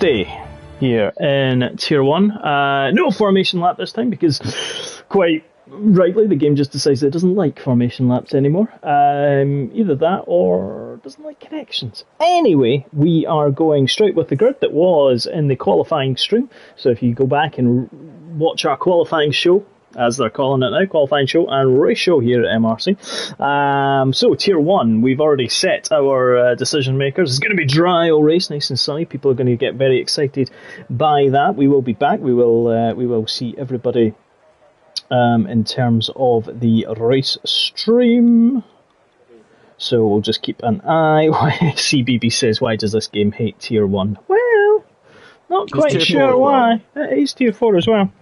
day here in Tier 1. No formation lap this time because, quite rightly, the game just decides it doesn't like formation laps anymore. Either that or doesn't like connections. Anyway, we are going straight with the grid that was in the qualifying stream. So if you go back and watch our qualifying show, as they're calling it now, qualifying show and race show here at MRC. So Tier 1, we've already set our decision makers. It's going to be dry all race, nice and sunny. People are going to get very excited by that. We will be back. We will see everybody in terms of the race stream. So we'll just keep an eye. CBB says, why does this game hate Tier 1? Well, not quite sure why. It is Tier 4 as well.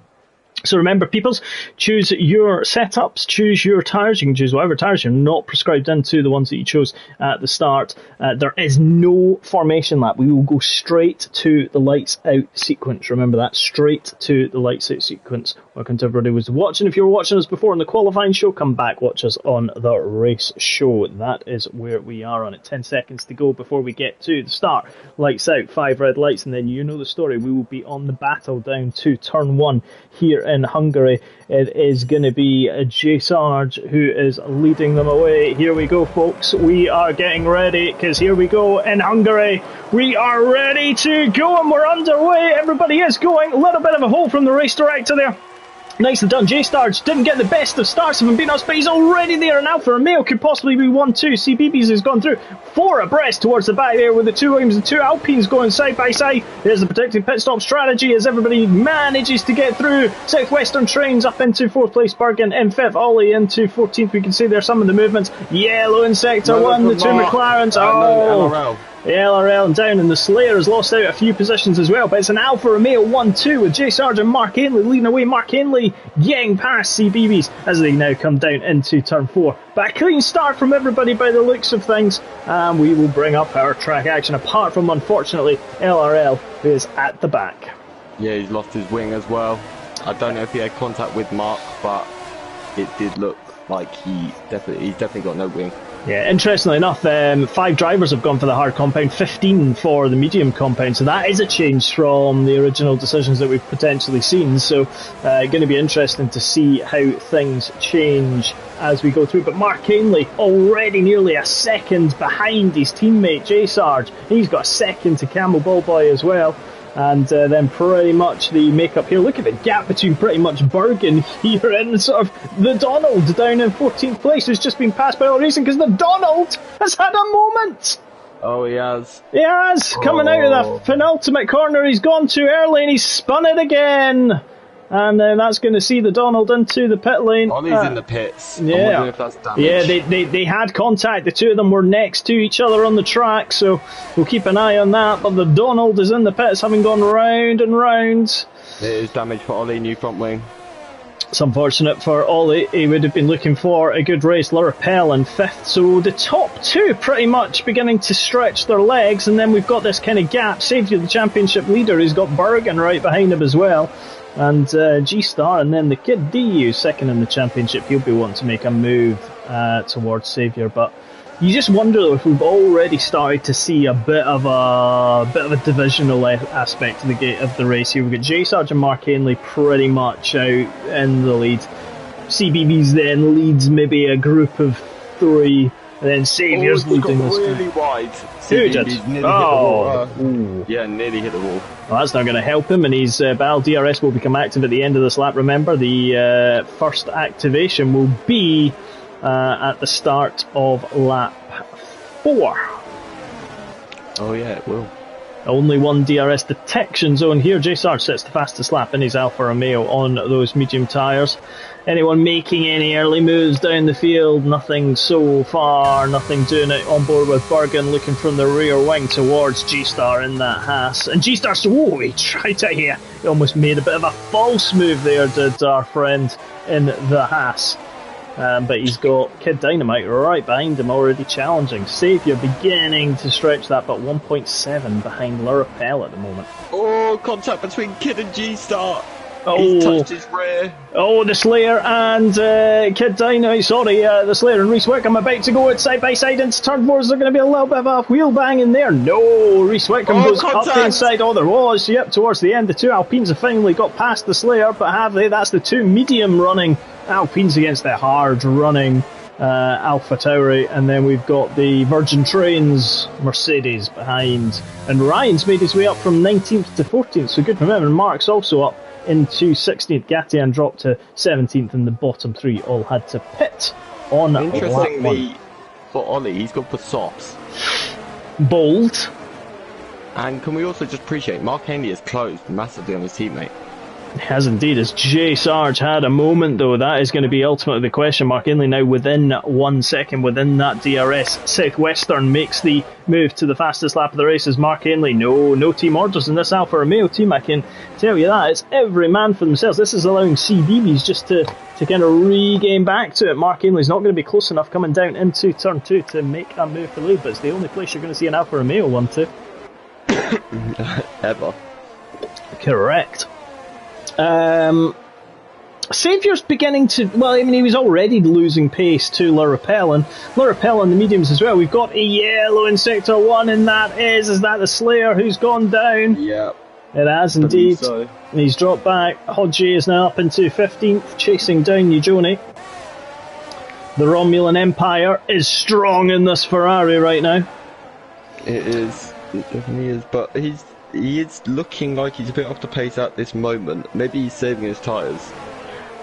So remember, peoples, choose your setups, choose your tyres. You can choose whatever tyres. You're not prescribed into the ones that you chose at the start. There is no formation lap. We will go straight to the lights out sequence. Remember that, straight to the lights out sequence. Welcome to everybody who's watching. If you were watching us before on the qualifying show, come back, watch us on the race show. That is where we are on it. 10 seconds to go before we get to the start. Lights out, 5 red lights, and then you know the story. We will be on the battle down to turn 1 here in Hungary. It is going to be J Sarge who is leading them away. Here we go, folks. We are getting ready because here we go in Hungary. We are ready to go and we're underway. Everybody is going. A little bit of a hole from the race director there. Nicely done. J-Starge didn't get the best of starts of him beating us, but he's already there, and Alfa Romeo could possibly be 1-2. CBB's has gone through 4 abreast towards the back there with the 2 Williams and 2 Alpines going side by side. There's the protected pit stop strategy as everybody manages to get through. Southwestern Trains up into 4th place, Bergen in 5th, Ollie into 14th. We can see there some of the movements. Yellow in sector 1, the 2 McLarens. The LRL down, and the Slayer has lost out a few positions as well, but it's an Alfa Romeo 1-2 with J Sarge and Mark Ainley leading away. Mark Ainley getting past CBBs as they now come down into turn 4. But a clean start from everybody by the looks of things, and we will bring up our track action, apart from, unfortunately, LRL, who is at the back. Yeah, he's lost his wing as well. I don't know if he had contact with Mark, but it did look like he's definitely got no wing. Yeah, interestingly enough, 5 drivers have gone for the hard compound, 15 for the medium compound, so that is a change from the original decisions that we've potentially seen. So going to be interesting to see how things change as we go through. But Mark Ainley already nearly a second behind his teammate J Sarge. He's got a second to Camel Ballboy as well. And then pretty much the makeup here. Look at the gap between pretty much Bergen here and sort of the Donald down in 14th place, who's just been passed by all racing because the Donald has had a moment. Oh, he has. He has. Coming out of the penultimate corner, he's gone too early and he's spun it again. And that's going to see the Donald into the pit lane. Ollie's in the pits. Yeah. I'm wondering if that's damage. Yeah, they had contact. The two of them were next to each other on the track, so we'll keep an eye on that. But the Donald is in the pits, having gone round and round. It is damage for Ollie, new front wing. It's unfortunate for Ollie. He would have been looking for a good race. Lurapel in 5th. So the top 2 pretty much beginning to stretch their legs, and then we've got this kind of gap. Saviour, the championship leader, who's got Bergen right behind him as well. And G-Star, and then the kid DU, second in the championship. He'll be wanting to make a move towards Saviour, but you just wonder though if we've already started to see a bit of a divisional aspect of the race here. We've got J Sarge and Mark Ainley pretty much out in the lead. CBB's then leads maybe a group of 3. And then Saviour's leading this. Really wide. Who did? Yeah, nearly hit the wall. Well, that's not going to help him, and his BAL DRS will become active at the end of this lap. Remember, the first activation will be at the start of lap 4. Oh yeah, it will. Only one DRS detection zone here. J Sarge sets the fastest lap in his Alfa Romeo on those medium tyres. Anyone making any early moves down the field? Nothing so far. Nothing doing it on board with Bergen, looking from the rear wing towards G-Star in that Haas. And G-Star, he tried it here. He almost made a bit of a false move there, did our friend in the Haas. But he's got Kid Dynamite right behind him, already challenging. Saviour beginning to stretch that, but 1.7 behind Lurapel at the moment. Oh, contact between Kid and G-Star. He's touched his rear. Oh, the Slayer and Kid Dynamite. Sorry, the Slayer and Reese Wickham about to go side by side into turn 4. Is there going to be a little bit of a wheel bang in there? No, Reese Wickham goes contact. up inside. Oh, there was. Yep, towards the end, the two Alpines have finally got past the Slayer, but have they? That's the two medium running Alpines against the hard running Alpha Tauri, and then we've got the Virgin Trains Mercedes behind, and Ryan's made his way up from 19th to 14th, so good for him. And Mark's also up into 16th. Gatian dropped to 17th, and the bottom three all had to pit on interestingly for Ollie, he's gone for softs. Bold. And can we also just appreciate Mark Haney has closed massively on his teammate. Has indeed, as Jay Sarge had a moment though. That is going to be ultimately the question. Mark Ainley now within 1 second within that DRS. Southwestern makes the move to the fastest lap of the race as Mark Ainley. No team orders in this Alfa Romeo team, I can tell you that. It's every man for themselves. This is allowing CBBs just to kind of regain back to it. Mark Ainley's not going to be close enough coming down into turn 2 to make that move for the lead, but it's the only place you're going to see an Alfa Romeo 1-2. Ever. Correct. Saviour's beginning to, well, I mean, he was already losing pace to Lurapel, and Lurapel on the mediums as well. We've got a yellow in sector 1, and is that the Slayer who's gone down? Yeah. It has indeed. So. And he's dropped back. Hodgie is now up into 15th, chasing down Ujoni. The Romulan Empire is strong in this Ferrari right now. It is. It definitely is, but he is looking like he's a bit off the pace at this moment. Maybe he's saving his tyres.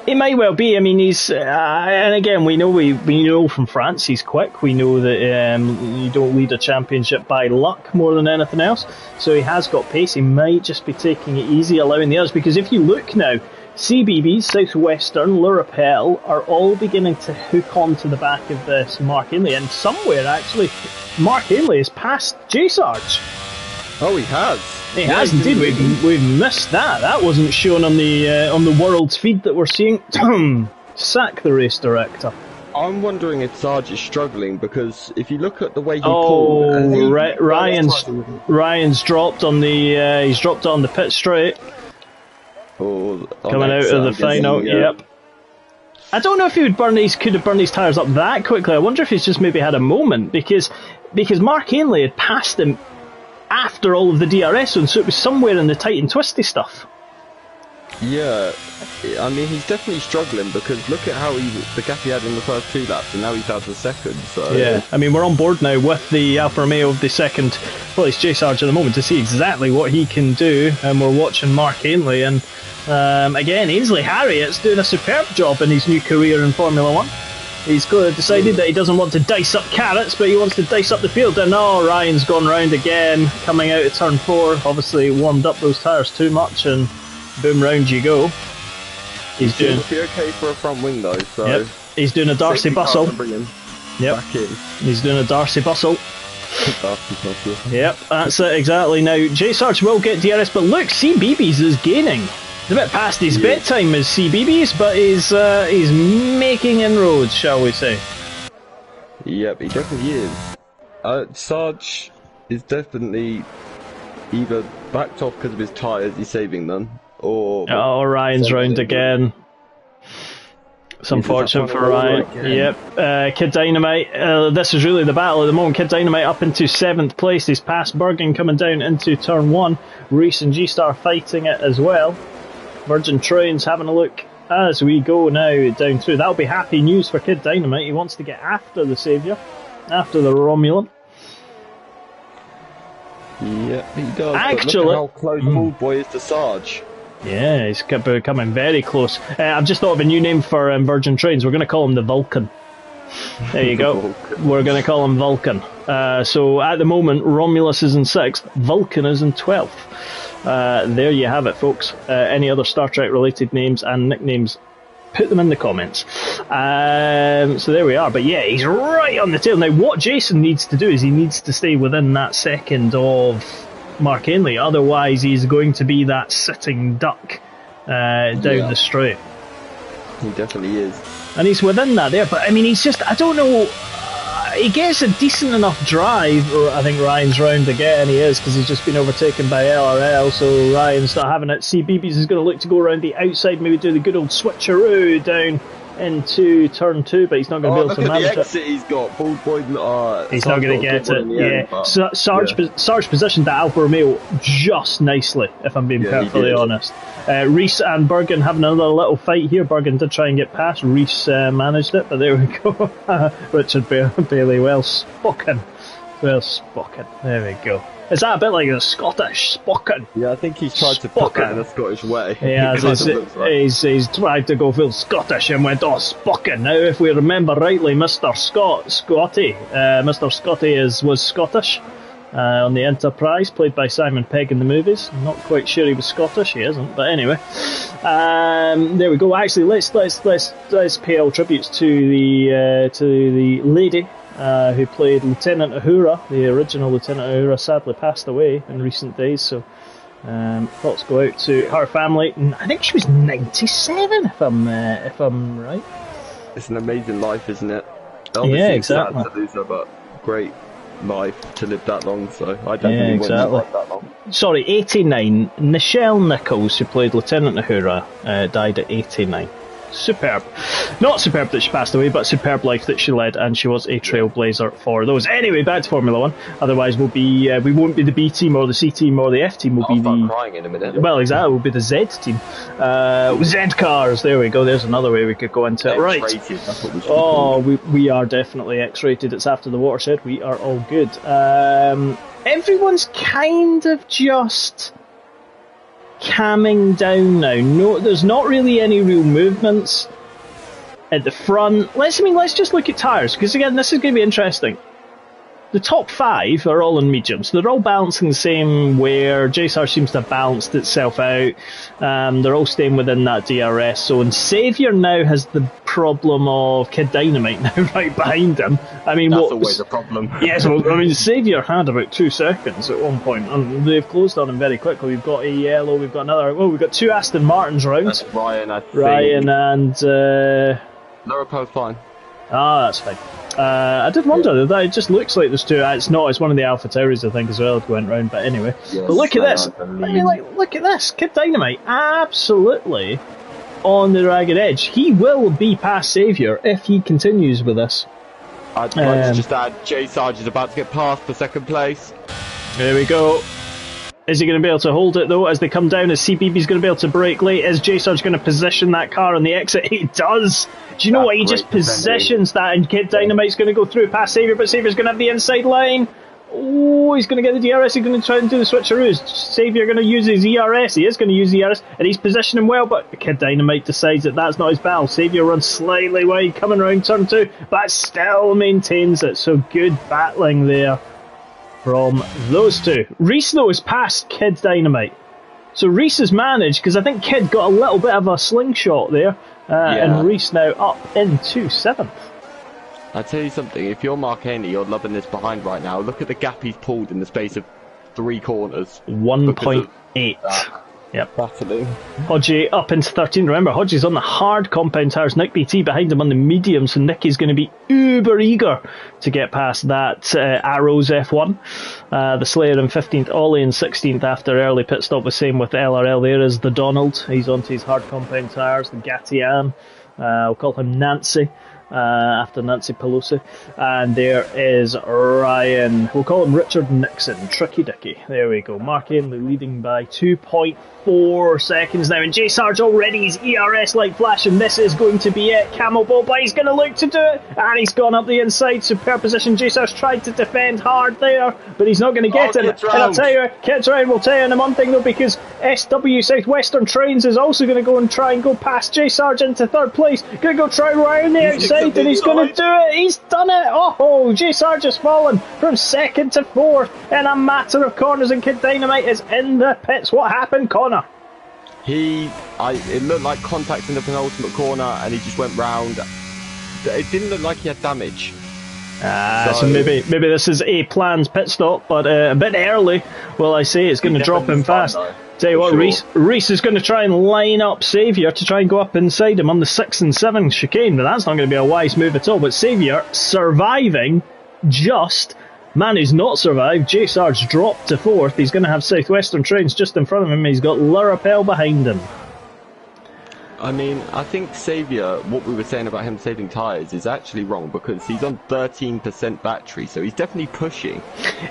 It might well be. I mean, he's and again, we know from France he's quick. We know that you don't lead a championship by luck more than anything else. So he has got pace. He might just be taking it easy, allowing the others. Because if you look now, CBB, Southwestern, Lurapel are all beginning to hook onto the back of this Mark Ainley, and somewhere actually, Mark Ainley has passed J Sarge. Oh, he has. He has indeed. We've missed that. That wasn't shown on the world's feed that we're seeing. Sack the race director. I'm wondering if Sarge is struggling, because if you look at the way he pulled, Ryan's dropped on the he's dropped on the pit straight. Coming out of the final. Yep. I don't know if he could have burned his tyres up that quickly. I wonder if he's just maybe had a moment, because Mark Ainley had passed him after all of the DRS zones, so it was somewhere in the tight and twisty stuff. Yeah, I mean, he's definitely struggling, because look at how the gap he had in the first 2 laps, and now he's out to second. So yeah, I mean, we're on board now with the Alfa Romeo of the second, well, it's J Sarge at the moment, to see exactly what he can do, and we're watching Mark Ainley, and again, Ainsley Harriot's doing a superb job in his new career in Formula 1. He's decided that he doesn't want to dice up carrots, but he wants to dice up the field. And Ryan's gone round again, coming out of turn 4. Obviously warmed up those tyres too much, and boom, round you go. He's doing. It'll be okay for a front wing though. So yep. He's doing a Darcy bustle. Yep. Back in. He's doing a Darcy bustle. Darcy bustle. Yep, that's it exactly. Now J Sarge will get DRS, but look, CBeebies is gaining. It's a bit past his bedtime as CBeebies, but he's making inroads, shall we say? Yep, he definitely is. Sarge is definitely either backed off because of his tyres, he's saving them, or Ryan's round again. It's unfortunate for Ryan. Yep, Kid Dynamite. This is really the battle at the moment. Kid Dynamite up into 7th place. He's past Bergen coming down into turn 1. Reese and G-Star fighting it as well. Virgin Trains having a look as we go now down through. That'll be happy news for Kid Dynamite. He wants to get after the saviour, after the Romulan. Yeah, he does. Actually, but look at how close Old Boy is to Sarge. Yeah, he's becoming very close. I've just thought of a new name for Virgin Trains. We're going to call him the Vulcan. There you go. We're going to call him Vulcan. So at the moment, Romulus is in 6th, Vulcan is in 12th. There you have it, folks. Any other Star Trek related names and nicknames, put them in the comments. So there we are. But yeah, he's right on the tail. Now what Jason needs to do is he needs to stay within that second of Mark Ainley. Otherwise he's going to be that sitting duck down the straight. He definitely is. And he's within that there. But I mean, he's just, I don't know. he gets a decent enough drive. I think Ryan's round again, he is, because he's just been overtaken by LRL, so Ryan's not having it. CBeebies is going to look to go around the outside, maybe do the good old switcheroo down into turn 2, but he's not going to be able to manage it. Look at the exit he's got. Ball point, he's not going to get it. Yeah. Sarge positioned that Alfa Romeo just nicely, if I'm being perfectly honest. Reese and Bergen having another little fight here. Bergen did try and get past. Reese managed it, but there we go. Richard Bailey, well spoken. Well spoken. There we go. Is that a bit like a Scottish spoken? Yeah, I think he's tried to put that in a Scottish way. Yeah, he's tried to go full Scottish and went, oh, spoken. Now, if we remember rightly, Mr. Scotty was Scottish on the Enterprise, played by Simon Pegg in the movies. I'm not quite sure he was Scottish, he isn't, but anyway. There we go. Actually, let's pay all tributes to the lady who played Lieutenant Uhura. The original Lieutenant Uhura sadly passed away in recent days, so thoughts go out to her family. I think she was 97, if I'm right. It's an amazing life, isn't it? Yeah, exactly. Sad to lose her, but great life to live that long, so I definitely wouldn't live that long. Sorry, 89. Nichelle Nichols, who played Lieutenant Uhura, died at 89. Superb. Not superb that she passed away, but superb life that she led, and she was a trailblazer for those. Anyway, back to Formula 1. Otherwise, we won't be the B team or the C team or the F team. We'll be the crying in a minute. Well, exactly. We'll be the Z team. Z cars. There we go. There's another way we could go into it. Right. That's what we are definitely X-rated. It's after the watershed. We are all good. Everyone's kind of just calming down now. No, there's not really any real movements at the front. Let's just look at tyres, because again, this is going to be interesting. The top 5 are all in mediums. They're all balancing the same wear. JSR seems to have balanced itself out. They're all staying within that DRS zone. Saviour now has the problem of Kid Dynamite now right behind him. I mean, that's always a problem. Yes, well, I mean, Saviour had about 2 seconds at one point, and they've closed on him very quickly. We've got a yellow, we've got another. Well, we've got 2 Aston Martins round. That's Ryan, I think. Ryan and Loropo's fine. Ah, that's fine. I did wonder that it just looks like there's 2. It's not. It's one of the Alpha Tauris, I think, as well, that went round. But anyway, yes, but look at this. I mean, look at this. Kid Dynamite, absolutely on the ragged edge. He will be past Saviour if he continues with this. I'd like to just add, J Sarge is about to get past for second place. There we go. Is he going to be able to hold it, though, as they come down? Is CBeebies going to be able to brake late? Is J-Sarge going to position that car on the exit? He does! Do you know what? He just positions that, and Kid Dynamite's going to go through past Saviour, but Saviour's going to have the inside line. Oh, he's going to get the DRS. He's going to try and do the switcheroos. Saviour going to use his ERS. He is going to use the ERS, and he's positioning well, but Kid Dynamite decides that that's not his battle. Saviour runs slightly wide, coming around turn 2, but still maintains it. So good battling there from those 2. Reese, though, is past Kid Dynamite. So Reese has managed, because I think Kid got a little bit of a slingshot there, and Reese now up into 7th. I tell you something, if you're Mark Haney, you're loving this behind right now. Look at the gap he's pulled in the space of 3 corners. 1.8. Yep. Battling. Hodgie up into 13. Remember, Hodgie's on the hard compound tyres. Nick BT behind him on the medium, so Nicky's going to be uber eager to get past that Arrows F1. The Slayer in 15th, Ollie in 16th after early pit stop. The same with LRL. There is the Donald. He's onto his hard compound tyres. The Gatian. We'll call him Nancy. After Nancy Pelosi, and there is Ryan, we'll call him Richard Nixon, Tricky Dicky. There we go. Mark Ainley leading by 2.4 seconds now, and J Sarge already his ERS light flashing. This is going to be it. Camel Ball, but he's going to look to do it, and he's gone up the inside. Superb position. J Sarge tried to defend hard there, but he's not going to get it. And I'll tell you, Kid's round will tell you in one thing though, because SW Southwestern Trains is also going to go and try and go past J Sarge into 3rd place. Going to go try round the outside. And he's going to do it. He's done it. Oh, J Sarge has fallen from 2nd to 4th in a matter of corners, and Kid Dynamite is in the pits. What happened, Connor? It looked like contact in the penultimate corner, and he just went round. It didn't look like he had damage. So maybe this is a planned pit stop, but a bit early. Well, I say it's going to drop him fast. Tell you what, sure. Reese is going to try and line up Saviour to try and go up inside him on the 6 and 7 chicane, but that's not going to be a wise move at all. But Saviour surviving just. Man who's not survived, J Sarge dropped to 4th. He's going to have Southwestern Trains just in front of him. He's got Lurapel behind him. I mean, I think Xavier, what we were saying about him saving tyres is actually wrong because he's on 13% battery, so he's definitely pushing.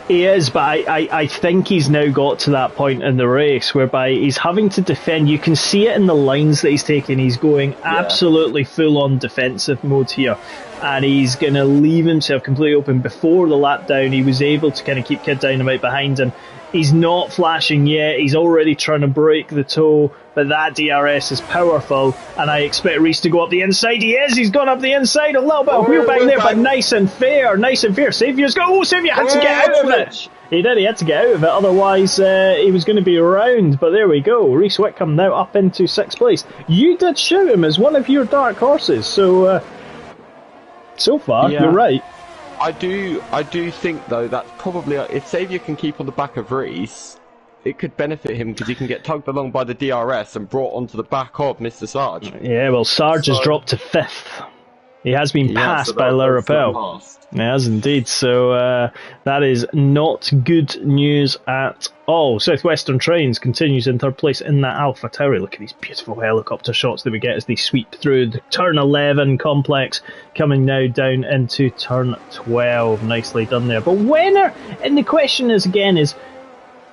He is, but I think he's now got to that point in the race whereby he's having to defend. You can see it in the lines that he's taking. He's going absolutely full-on defensive mode here. And he's going to leave himself completely open. Before the lap down, he was able to kind of keep Kid Dynamite behind him. He's not flashing yet. He's already trying to break the toe, but that DRS is powerful, and I expect Reese to go up the inside. He is. He's gone up the inside. A little bit of wheel bang there, but nice and fair. Nice and fair. Saviour's got. Oh, Saviour had to get out of it. He did. He had to get out of it. Otherwise, he was going to be around. But there we go. Reese Whitcomb now up into 6th place. You did shout him as one of your dark horses. So far, you're right. I do think though that probably if Xavier can keep on the back of Reese, it could benefit him because he can get tugged along by the DRS and brought onto the back of Mr. Sarge. Yeah, well, Sarge has dropped to 5th. He has been passed by Lurapel. He has indeed. So that is not good news at all. Southwestern Trains continues in 3rd place in that Alpha Tauri. Look at these beautiful helicopter shots that we get as they sweep through the turn 11 complex, coming now down into turn 12. Nicely done there. But and the question is again is,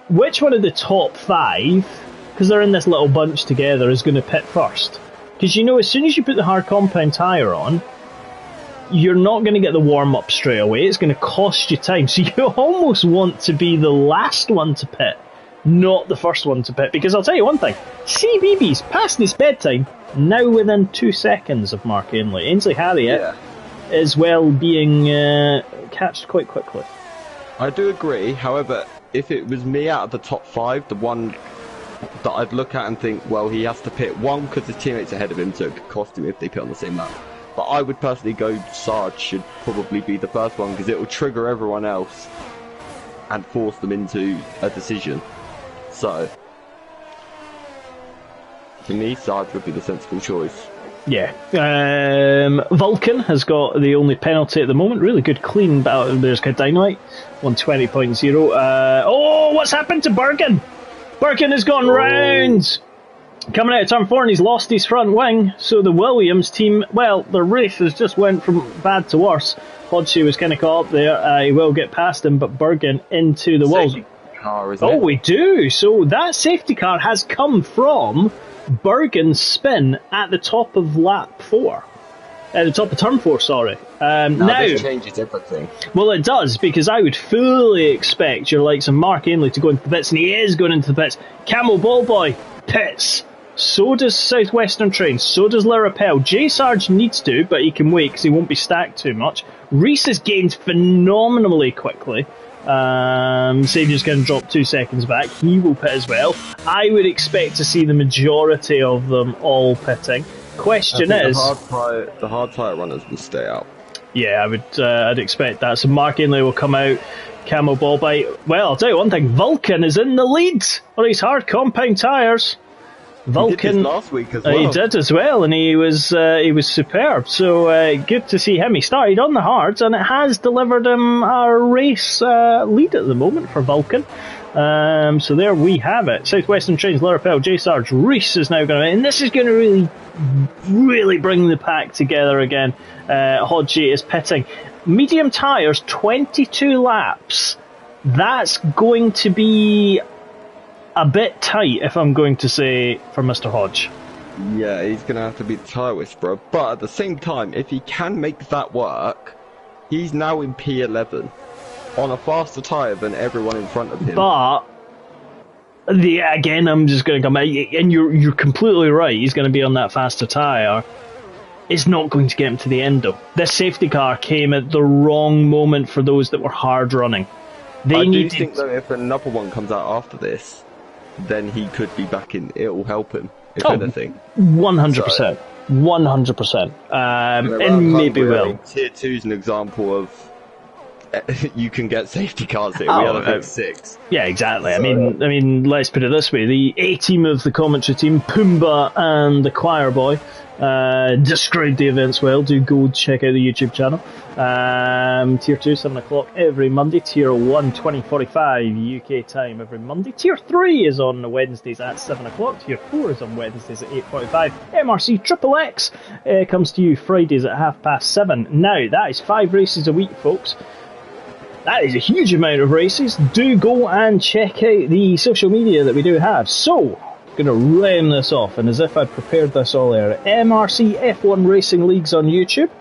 which one of the top 5, because they're in this little bunch together, is going to pit first? Because as soon as you put the hard compound tyre on, you're not going to get the warm-up straight away. It's going to cost you time. So you almost want to be the last one to pit, not the first one to pit. Because I'll tell you one thing, CBB's past this bedtime, now within 2 seconds of Mark Ainley. Ainsley Harriott is well being catched quite quickly. I do agree. However, if it was me out of the top 5, the one that I'd look at and think, well, he has to pit, one, because his teammates ahead of him, so it could cost him if they pit on the same lap. But I would personally go Sarge should probably be the first one because it will trigger everyone else and force them into a decision. So, for me, Sarge would be the sensible choice. Yeah. Vulcan has got the only penalty at the moment. Really good clean battle. There's Kid Dynamite, 120.0. Oh, what's happened to Bergen? Bergen has gone round. Coming out of turn 4 and he's lost his front wing, so the Williams team, well, the race has just went from bad to worse. Hodgsey was kind of caught up there, he will get past him, but Bergen into the walls. Car, isn't it? We do, so that safety car has come from Bergen's spin at the top of lap 4. At the top of turn 4, sorry. Now this changes everything. Well, it does, because I would fully expect your likes of Mark Ainley to go into the pits, and he is going into the pits. Camel Ballboy pits. So does Southwestern Trains, so does Lurapel. J Sarge needs to, but he can wait because he won't be stacked too much. Reese has gained phenomenally quickly. Saviour's going to drop 2 seconds back. He will pit as well. I would expect to see the majority of them all pitting. Question is... The hard tyre runners will stay out. Yeah, I'd expect that. So Mark Ainley will come out. Camel Ballbite. Well, I'll tell you one thing. Vulcan is in the lead on his hard compound tyres. Vulcan he did last week as well. He did as well, and he was superb. So good to see him. He started on the hards, and it has delivered him a race lead at the moment for Vulcan. So there we have it. Southwestern Trains, Lurapel, J Sarge, Reese is now going to, and this is going to really bring the pack together again. Hodgie is pitting. Medium tyres, 22 laps. That's going to be a bit tight, if I'm going to say, for Mr. Hodge. Yeah, he's going to have to be the tyre whisperer. But at the same time, if he can make that work, he's now in P11 on a faster tyre than everyone in front of him. But again, I'm just going to come out, and you're completely right. He's going to be on that faster tyre. It's not going to get him to the end, though. This safety car came at the wrong moment for those that were hard running. I do think, though, if another one comes out after this, then he could be back in. It will help him, if anything. 100%. 100%. And maybe will. Tier 2 is an example of you can get safety cars here. Oh, we had I think 6. Yeah, exactly. So, I mean, let's put it this way: the A team of the commentary team, Pumbaa and the Choir Boy, described the events well. Do go check out the YouTube channel. Tier 2, 7 o'clock every Monday. Tier 1, 20:45 UK time every Monday. Tier 3 is on Wednesdays at 7 o'clock. Tier 4 is on Wednesdays at 8:45. MRC Triple X comes to you Fridays at 7:30. Now, that is 5 races a week, folks. That is a huge amount of races. Do go and check out the social media that we do have. So, I'm going to ram this off, and as if I'd prepared this all earlier. MRC F1 Racing Leagues on YouTube.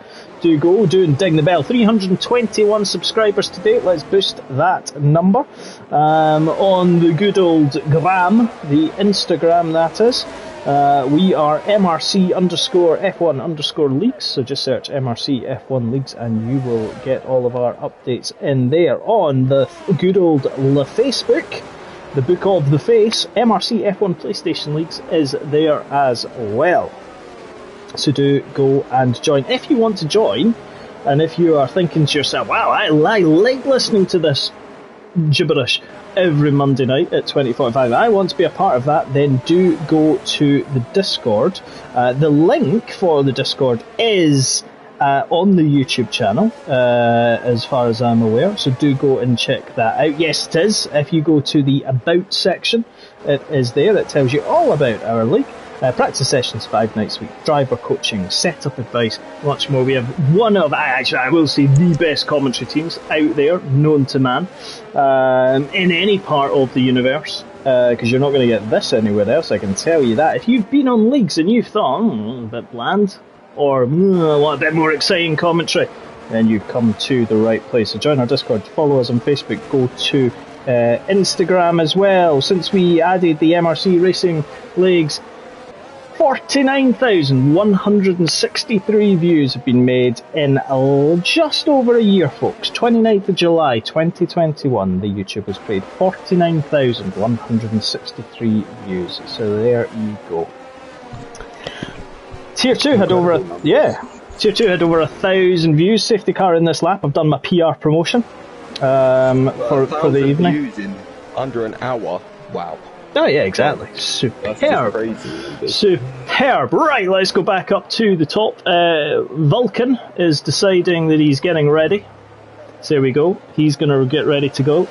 Do go, do and ding the bell. 321 subscribers to date. Let's boost that number. On the good old gram, the Instagram that is, we are MRC_F1_leagues. So just search MRC F1 Leagues and you will get all of our updates in there. On the good old Facebook, the Book of the Face, MRC F1 PlayStation Leagues is there as well. So do go and join if you want to join, and if you are thinking to yourself, wow, I like listening to this gibberish every Monday night at 20:45, I want to be a part of that, then do go to the Discord. The link for the Discord is on the YouTube channel, as far as I'm aware, so do go and check that out. Yes, it is. If you go to the About section, it is there. It tells you all about our league. Practice sessions 5 nights a week, driver coaching, setup advice, much more. We have one of, actually I will say, the best commentary teams out there, known to man, in any part of the universe, because you're not going to get this anywhere else, I can tell you that. If you've been on leagues and you've thought, a bit bland, or I want a bit more exciting commentary, then you've come to the right place. So join our Discord, follow us on Facebook, go to Instagram as well. Since we added the MRC Racing Leagues, 49,163 views have been made in just over a year, folks. 29th of July 2021, the YouTube was created. 49,163 views. So there you go. Tier 2 had over Tier 2 had over 1,000 views. Safety car in this lap. I've done my PR promotion for the evening. Views in under an hour. Wow. Oh yeah, exactly. Superb. Superb. Right, let's go back up to the top. Vulcan is deciding that he's getting ready. So there we go. He's going to get ready to go.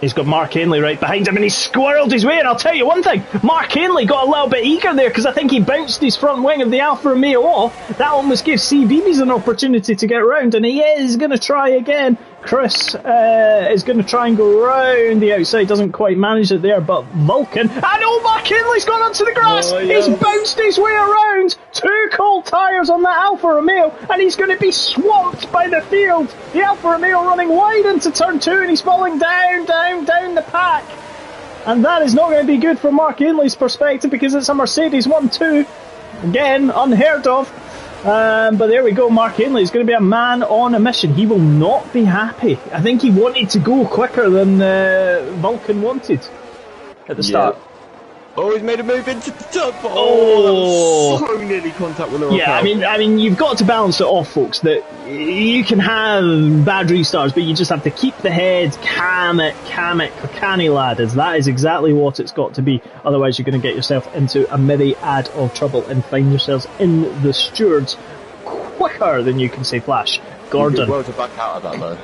He's got Mark Ainley right behind him and he's squirreled his way. And I'll tell you one thing, Mark Ainley got a little bit eager there because I think he bounced his front wing of the Alfa Romeo off. That almost gives CBeebies an opportunity to get round, and he is going to try again. Chris is going to try and go round the outside, doesn't quite manage it there, but Vulcan, and Mark Ainley's gone onto the grass. He's bounced his way around. 2 cold tyres on that Alfa Romeo, and he's going to be swamped by the field. The Alfa Romeo running wide into turn 2, and he's falling down the pack. And that is not going to be good from Mark Ainley's perspective because it's a Mercedes 1-2. Again, unheard of. But there we go, Mark Ainley is going to be a man on a mission. He will not be happy. I think he wanted to go quicker than Vulcan wanted at the start. Oh, he's made a move into the top. Oh, that was so nearly contact with the Yeah, I mean, you've got to balance it off, folks. That you can have bad restarts, but you just have to keep the head, cam it, canny ladders. That is exactly what it's got to be. Otherwise, you're going to get yourself into a myriad of trouble and find yourselves in the stewards quicker than you can say flash. Gordon. He did well to back out of that, though.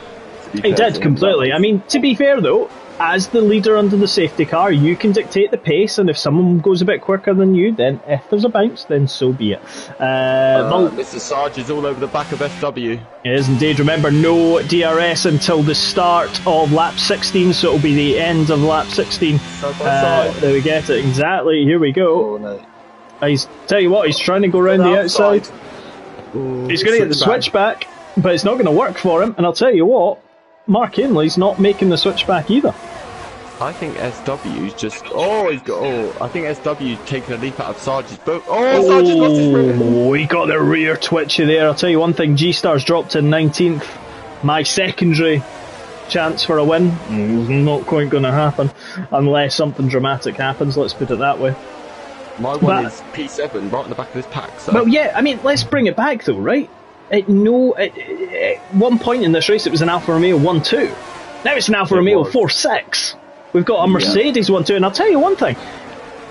He did completely. I mean, to be fair though, as the leader under the safety car, you can dictate the pace, and if someone goes a bit quicker than you, then if there's a bounce, then so be it. Mr. Sarge is all over the back of SW. It is indeed. Remember, no DRS until the start of lap 16, so it'll be the end of lap 16. There we get it. Exactly. Here we go. Oh, no. Tell you what, he's trying to go around the outside. Ooh, he's going to get the switchback, but it's not going to work for him. And I'll tell you what, Mark Ainley's not making the switchback either. I think SW's just... I think SW's taking a leap out of Sarge's boat. Sarge's lost his rear. Oh, he got the rear twitchy there. I'll tell you one thing, G-Star's dropped in 19th. My secondary chance for a win is not quite going to happen unless something dramatic happens, let's put it that way. My one is P7 right in the back of this pack. So. Well, yeah, I mean, let's bring it back though, right? one point in this race, it was an Alfa Romeo 1-2. Now it's an Alfa Romeo 4-6. We've got a Mercedes 1-2, and I'll tell you one thing.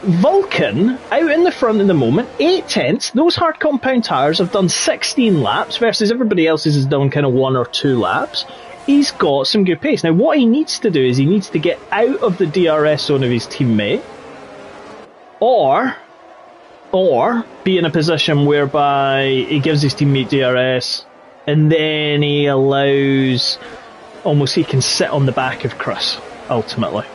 Vulcan, out in the front at the moment, 8 tenths. Those hard compound tyres have done 16 laps versus everybody else's has done kind of 1 or 2 laps. He's got some good pace. Now, what he needs to do is he needs to get out of the DRS zone of his teammate, or be in a position whereby he gives his teammate DRS, and then he allows, almost he can sit on the back of Chris, ultimately.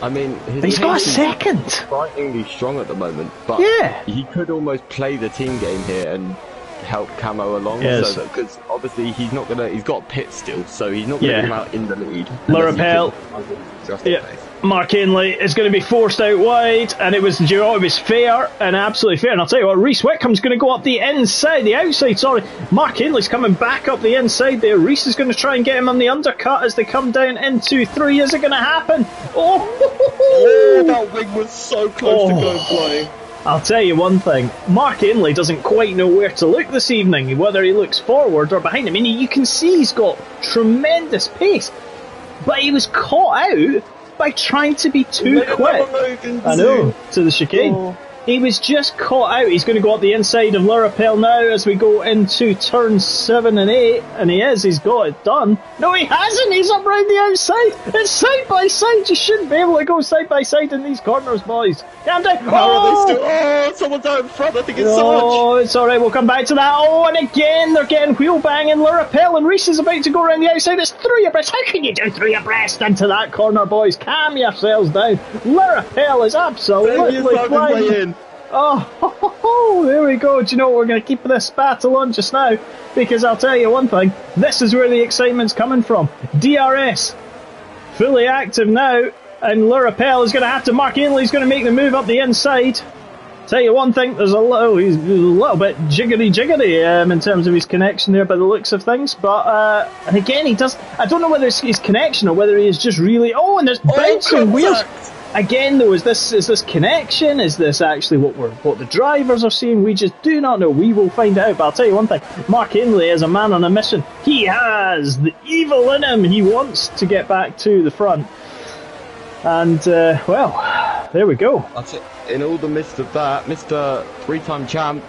I mean, he's got a second. Frighteningly strong at the moment, but he could almost play the team game here and help Camo along. Yes. Because obviously he's got a pit still, so he's not going to come out in the lead. Lorapel. Mark Ainley is going to be forced out wide, and it was fair and absolutely fair. And I'll tell you what, Reese Wickham's going to go up the outside. Sorry, Mark Ainley's coming back up the inside there. Reese is going to try and get him on the undercut as they come down into 3. Is it going to happen? Oh, that wing was so close to going flying. I'll tell you one thing, Mark Ainley doesn't quite know where to look this evening, whether he looks forward or behind him. I mean, you can see he's got tremendous pace, but he was caught out by trying to be too quick. I know, to the chicane. He was just caught out. He's going to go up the inside of Lorapel now as we go into turns 7 and 8, and he's got it done. No, he hasn't. He's up round the outside. It's side by side. You shouldn't be able to go side by side in these corners, boys. Calm down. Someone's out in front. I think it's it's all right. We'll come back to that. Oh, and again they're getting wheel banging. Lorapel and Reese is about to go around the outside. It's 3 abreast. How can you do 3 abreast into that corner, boys? Calm yourselves down. Lorapel is absolutely flying. Oh, there we go. Do you know what? We're going to keep this battle on just now, because I'll tell you one thing, this is where the excitement's coming from. DRS fully active now, and Lorapel is going to have to, Mark Ainley's going to make the move up the inside. Tell you one thing, he's a little bit jiggery in terms of his connection there by the looks of things, but and again he does, I don't know whether it's his connection or whether he is just really, and there's bouncing wheels. Again, though, is this connection? Is this actually what the drivers are seeing? We just do not know. We will find out. But I'll tell you one thing: Mark Ainley is a man on a mission. He has the evil in him. He wants to get back to the front. And well, there we go. That's it. In all the midst of that, Mr. 3-time champ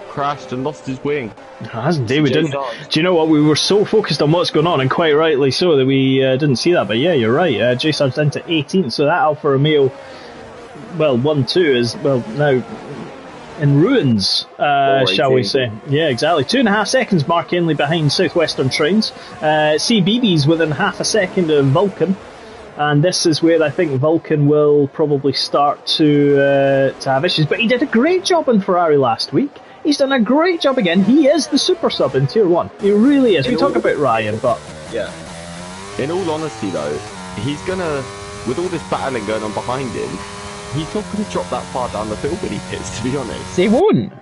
crashed and lost his wing. Hasn't he? We didn't. Do you know what? We were so focused on what's going on, and quite rightly so, that we didn't see that. But yeah, you're right. J-Sub's down to 18th, so that Alfa Romeo, 1-2 is now in ruins, shall we say? Yeah, exactly. 2.5 seconds. Mark Ainley behind Southwestern Trains. CBeebies within half a second of Vulcan. And this is where I think Vulcan will probably start to have issues. But he did a great job in Ferrari last week. He's done a great job again. He is the super sub in Tier 1. He really is. We talk about Ryan, but... Yeah. In all honesty, though, he's going to... With all this battling going on behind him, he's not going to drop that far down the field when he pits, to be honest. They won't.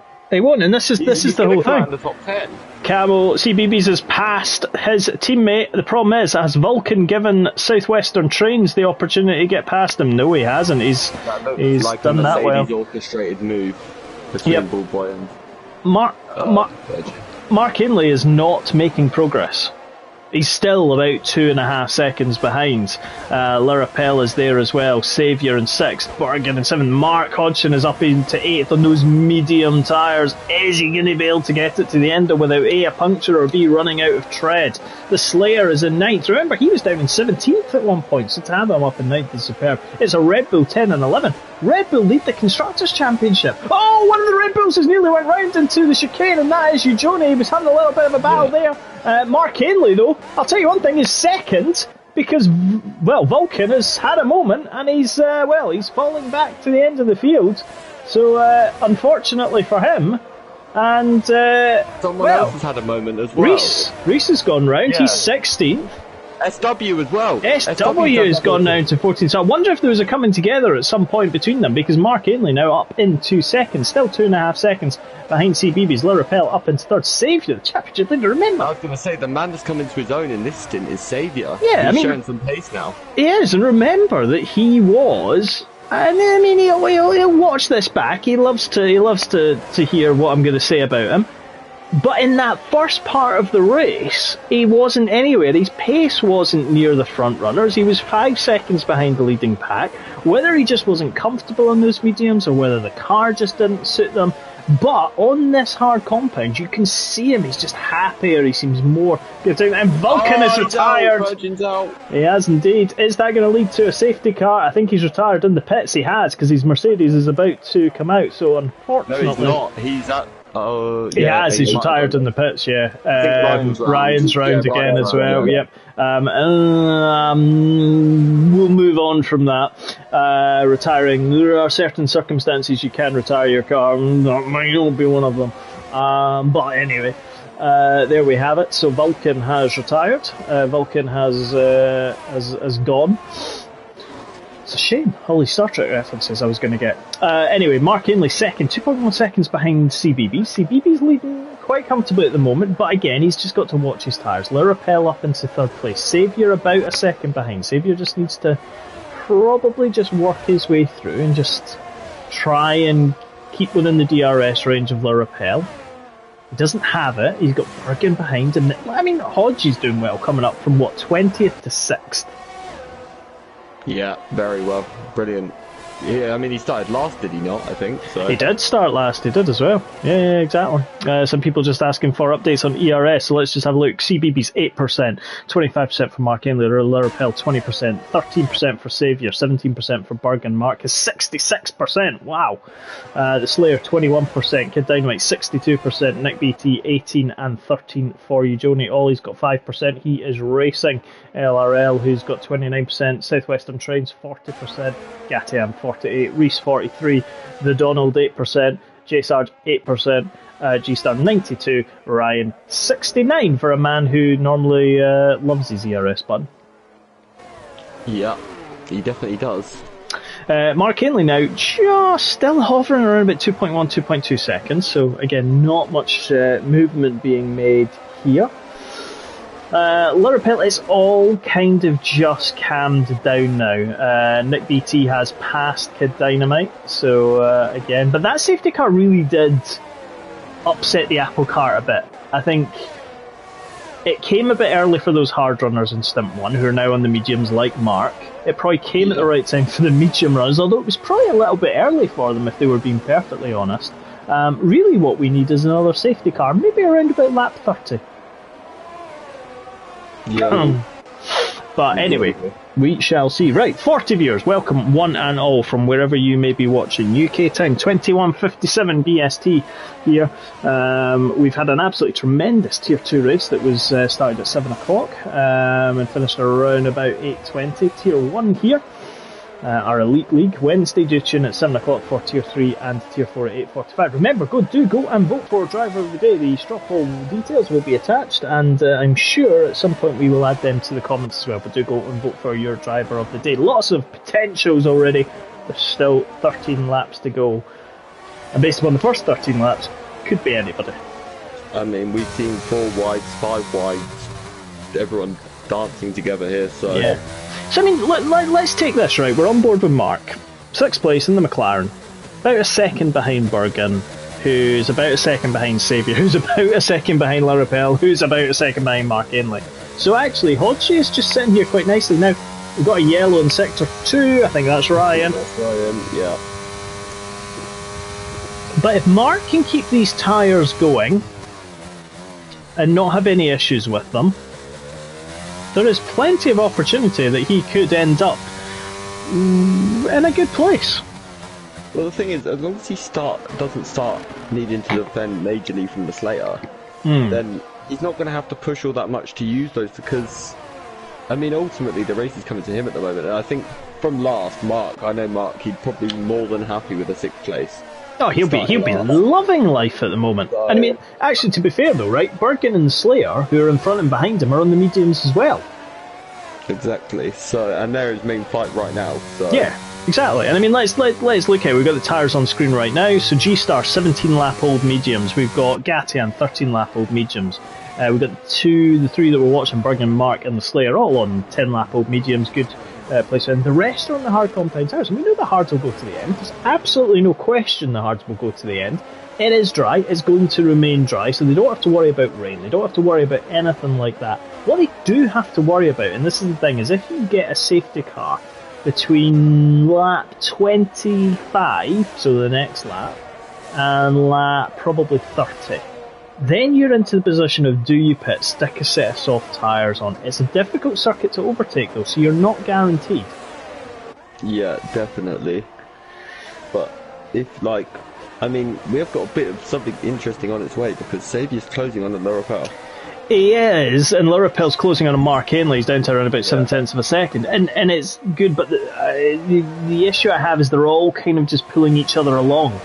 And this is the whole thing. The top 10. Camo CBeebies has passed his teammate. The problem is, has Vulcan given Southwestern Trains the opportunity to get past him? No, he hasn't. He's like done that well. Orchestrated move between Bullboy and Mark Ainley is not making progress. He's still about 2.5 seconds behind. Lorapel is there as well. Saviour in 6th. Bergen in 7th. Mark Hodgson is up into 8th on those medium tyres. Is he going to be able to get it to the end without A, a puncture, or B, running out of tread? The Slayer is in 9th. Remember, he was down in 17th at one point, so to have him up in 9th is superb. It's a Red Bull 10 and 11. Red Bull lead the Constructors' Championship. Oh, one of the Red Bulls has nearly went round into the chicane, and that is Eugene. He was having a little bit of a battle there. Mark Ainley, though, I'll tell you one thing, is second because, Vulcan has had a moment and he's falling back to the end of the field. So, unfortunately for him, and someone else has had a moment as well. Reese has gone round. Yeah. He's 16th. SW as well. SW has gone down to 14th. So I wonder if there was a coming together at some point between them, because Mark Ainley now up in 2 seconds, still 2.5 seconds behind CBeebies. Lorapel up into 3rd. Saviour, the championship leader. Remember, I was going to say, the man that's come into his own in this stint is Saviour. Yeah, he's showing some pace now. He is, and remember that he was. And I mean, he'll watch this back. He loves to hear what I'm going to say about him. But in that first part of the race, he wasn't anywhere. His pace wasn't near the front runners. He was 5 seconds behind the leading pack. Whether he just wasn't comfortable on those mediums or whether the car just didn't suit them. But on this hard compound, you can see him. He's just happier. He seems more... And Vulcan is retired. He has indeed. Is that going to lead to a safety car? I think he's retired in the pits. He has, because his Mercedes is about to come out. So unfortunately... No, he's not. He's at... He has. He's retired in the pits. Yeah. Ryan's round again as well. Yep. We'll move on from that. Retiring. There are certain circumstances you can retire your car. That might not be one of them. But anyway, there we have it. So Vulcan has retired. Vulcan has gone. It's a shame. All these Star Trek references I was going to get. Anyway, Mark Ainley second, 2.1 seconds behind CBB. CBB's leading quite comfortably at the moment, but again, he's just got to watch his tyres. Lurapel up into third place. Saviour about a second behind. Saviour just needs to probably just work his way through and just try and keep within the DRS range of Lurapel. He doesn't have it. He's got Bergen behind. And I mean, Hodge is doing well, coming up from, 20th to 6th. Yeah, very well. Brilliant. Yeah, I mean, he started last, did he not, I think? So. He did start last, he did as well. Yeah, exactly. Some people just asking for updates on ERS, so let's just have a look. CBB's 8%, 25% for Mark Ainley, Lurapel 20%, 13% for Saviour, 17% for Bergen. Mark is 66%, wow. The Slayer 21%, Kid Dynamite 62%, Nick BT 18 and 13 for you. Joni Ollie's got 5%, he is racing. LRL, who's got 29%, Southwestern Trains 40%, Gatian 48, Reese 43, The Donald 8%, J Sarge 8%, G-Star 92, Ryan 69 for a man who normally loves his ERS button. Yeah, he definitely does. Mark Ainley now just still hovering around about 2.1, 2.2 seconds, so again, not much movement being made here. Lurapel is all kind of just calmed down now. Nick BT has passed Kid Dynamite, so again, but that safety car really did upset the apple cart a bit. I think it came a bit early for those hard runners in Stint 1 who are now on the mediums like Mark. It probably came at the right time for the medium runners, although it was probably a little bit early for them if they were being perfectly honest. Really what we need is another safety car, maybe around about lap 30. Yeah. But anyway, we shall see. Right, 40 viewers, welcome one and all from wherever you may be watching. UK time, 21:57 BST here. We've had an absolutely tremendous Tier 2 race that was started at 7 o'clock and finished around about 8:20. Tier 1 here. Our Elite League Wednesday, due tune at 7 o'clock for Tier 3 and Tier 4 at 8:45. Remember, go and vote for Driver of the Day. The straw poll details will be attached, and I'm sure at some point we will add them to the comments as well. But do go and vote for your Driver of the Day. Lots of potentials already. There's still 13 laps to go. And based upon the first 13 laps, could be anybody. I mean, we've seen 4 wides, 5 wides, everyone dancing together here, so... Yeah. So, I mean, let's take this, right? We're on board with Mark. 6th place in the McLaren. About a second behind Bergen, who's about a second behind Saviour, who's about a second behind Lurapel, who's about a second behind Mark Ainley. So actually, Hodge is just sitting here quite nicely. Now, we've got a yellow in Sector 2, I think that's Ryan. That's Ryan, yeah. But if Mark can keep these tyres going, and not have any issues with them, there is plenty of opportunity that he could end up in a good place. Well, the thing is, as long as he doesn't start needing to defend majorly from the Slayer, then he's not going to have to push all that much to use those, because, I mean, ultimately the race is coming to him at the moment, and I think from last, I know Mark, he'd probably be more than happy with a 6th place. Oh, he'll be loving life at the moment. So, and I mean, actually, to be fair though, right, Bergen and Slayer, who are in front and behind him, are on the mediums as well. Exactly. So, and they're his main fight right now. So. Yeah, exactly. And I mean, let's look at. We've got the tyres on screen right now. So G-Star 17 lap old mediums. We've got Gatian 13 lap old mediums. We've got the 3 that we're watching, Bergen, Mark, and the Slayer, all on 10 lap old mediums. Good. Place, and the rest are on the hard compound tires, and we know the hards will go to the end. There's absolutely no question the hards will go to the end. It is dry, it's going to remain dry, so they don't have to worry about rain, they don't have to worry about anything like that. What they do have to worry about, and this is the thing, is if you get a safety car between lap 25, so the next lap, and lap probably 30, then you're into the position of do you pit, stick a set of soft tyres on. It's a difficult circuit to overtake though, so you're not guaranteed. Yeah, definitely. But if we have got a bit of something interesting on its way because Saviour's closing on the Lorapel. He is, and Lorapel's closing on a Mark Ainley. He's down to around about 7/10 of a second, and it's good. But the issue I have is they're all kind of just pulling each other along.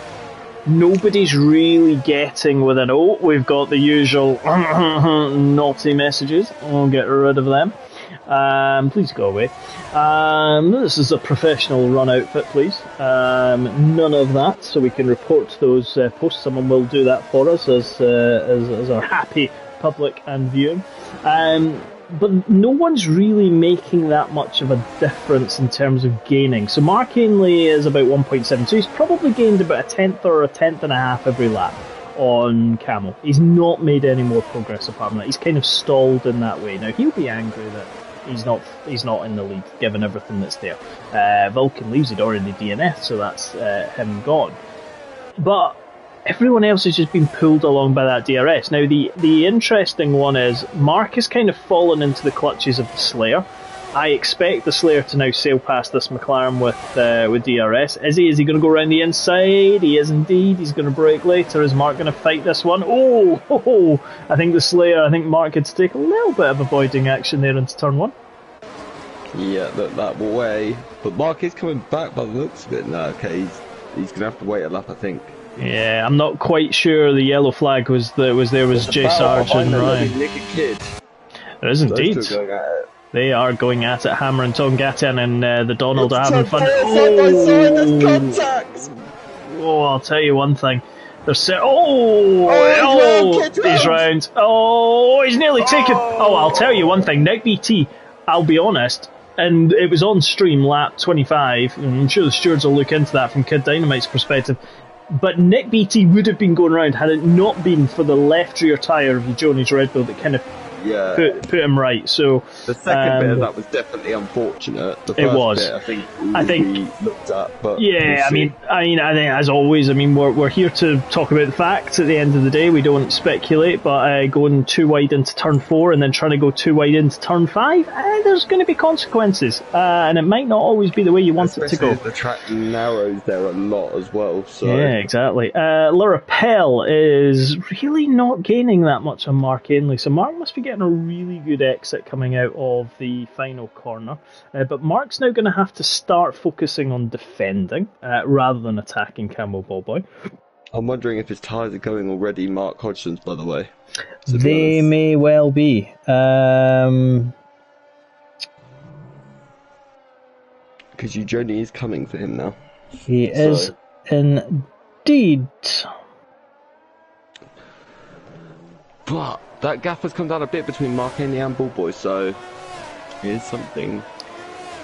Nobody's really getting within. Oh, we've got the usual naughty messages. We'll get rid of them. Please go away. This is a professional run outfit, please. None of that, so we can report those posts. Someone will do that for us as our happy public and viewing. But no one's really making that much of a difference in terms of gaining. So Mark Ainley is about 1.7, so he's probably gained about a tenth or a tenth and a half every lap on Camel. He's not made any more progress apart from that. He's kind of stalled in that way. Now he'll be angry that he's not in the lead given everything that's there. Vulcan leaves, he'd already DNF, so that's him gone. But everyone else has just been pulled along by that DRS. Now the interesting one is Mark has kind of fallen into the clutches of the Slayer. I expect the Slayer to now sail past this McLaren with DRS. Is he going to go around the inside? He is indeed. He's going to brake later. Is Mark going to fight this one? I think Mark had to take a little bit of avoiding action there into turn one. Yeah, that way. But Mark is coming back by the looks of it. No, okay, he's going to have to wait a lap, I think. Yeah, I'm not quite sure the yellow flag was Jay Sarge and Ryan. There is indeed. They are going at it, Hammer and Tom Gattin, and the Donald are having fun. Oh, I'll tell you one thing. He's round. Oh, he's nearly taken. Oh, I'll tell you one thing. Nick BT, I'll be honest, and it was on stream lap 25, and I'm sure the stewards will look into that from Kid Dynamite's perspective. But Nick BT would have been going round had it not been for the left rear tyre of the Johnny's Red Bull that kind of put him right. So the second bit of that was definitely unfortunate. The first bit, I think we looked at, but yeah, I think as always, we're here to talk about the facts. At the end of the day, we don't speculate. But going too wide into turn 4 and then trying to go too wide into turn 5, there's going to be consequences, and it might not always be the way you want it to go. The track narrows there a lot as well. So yeah, exactly. Lorapel is really not gaining that much on Mark Ainley, so Mark must be getting a really good exit coming out of the final corner, but Mark's now going to have to start focusing on defending rather than attacking Camel Ballboy. I'm wondering if his tyres are going already, Mark Hodgson's, by the way. They may well be. Because Johnny is coming for him now. He is indeed. But that gap has come down a bit between Mark Ainley and Ballboy, so here's something.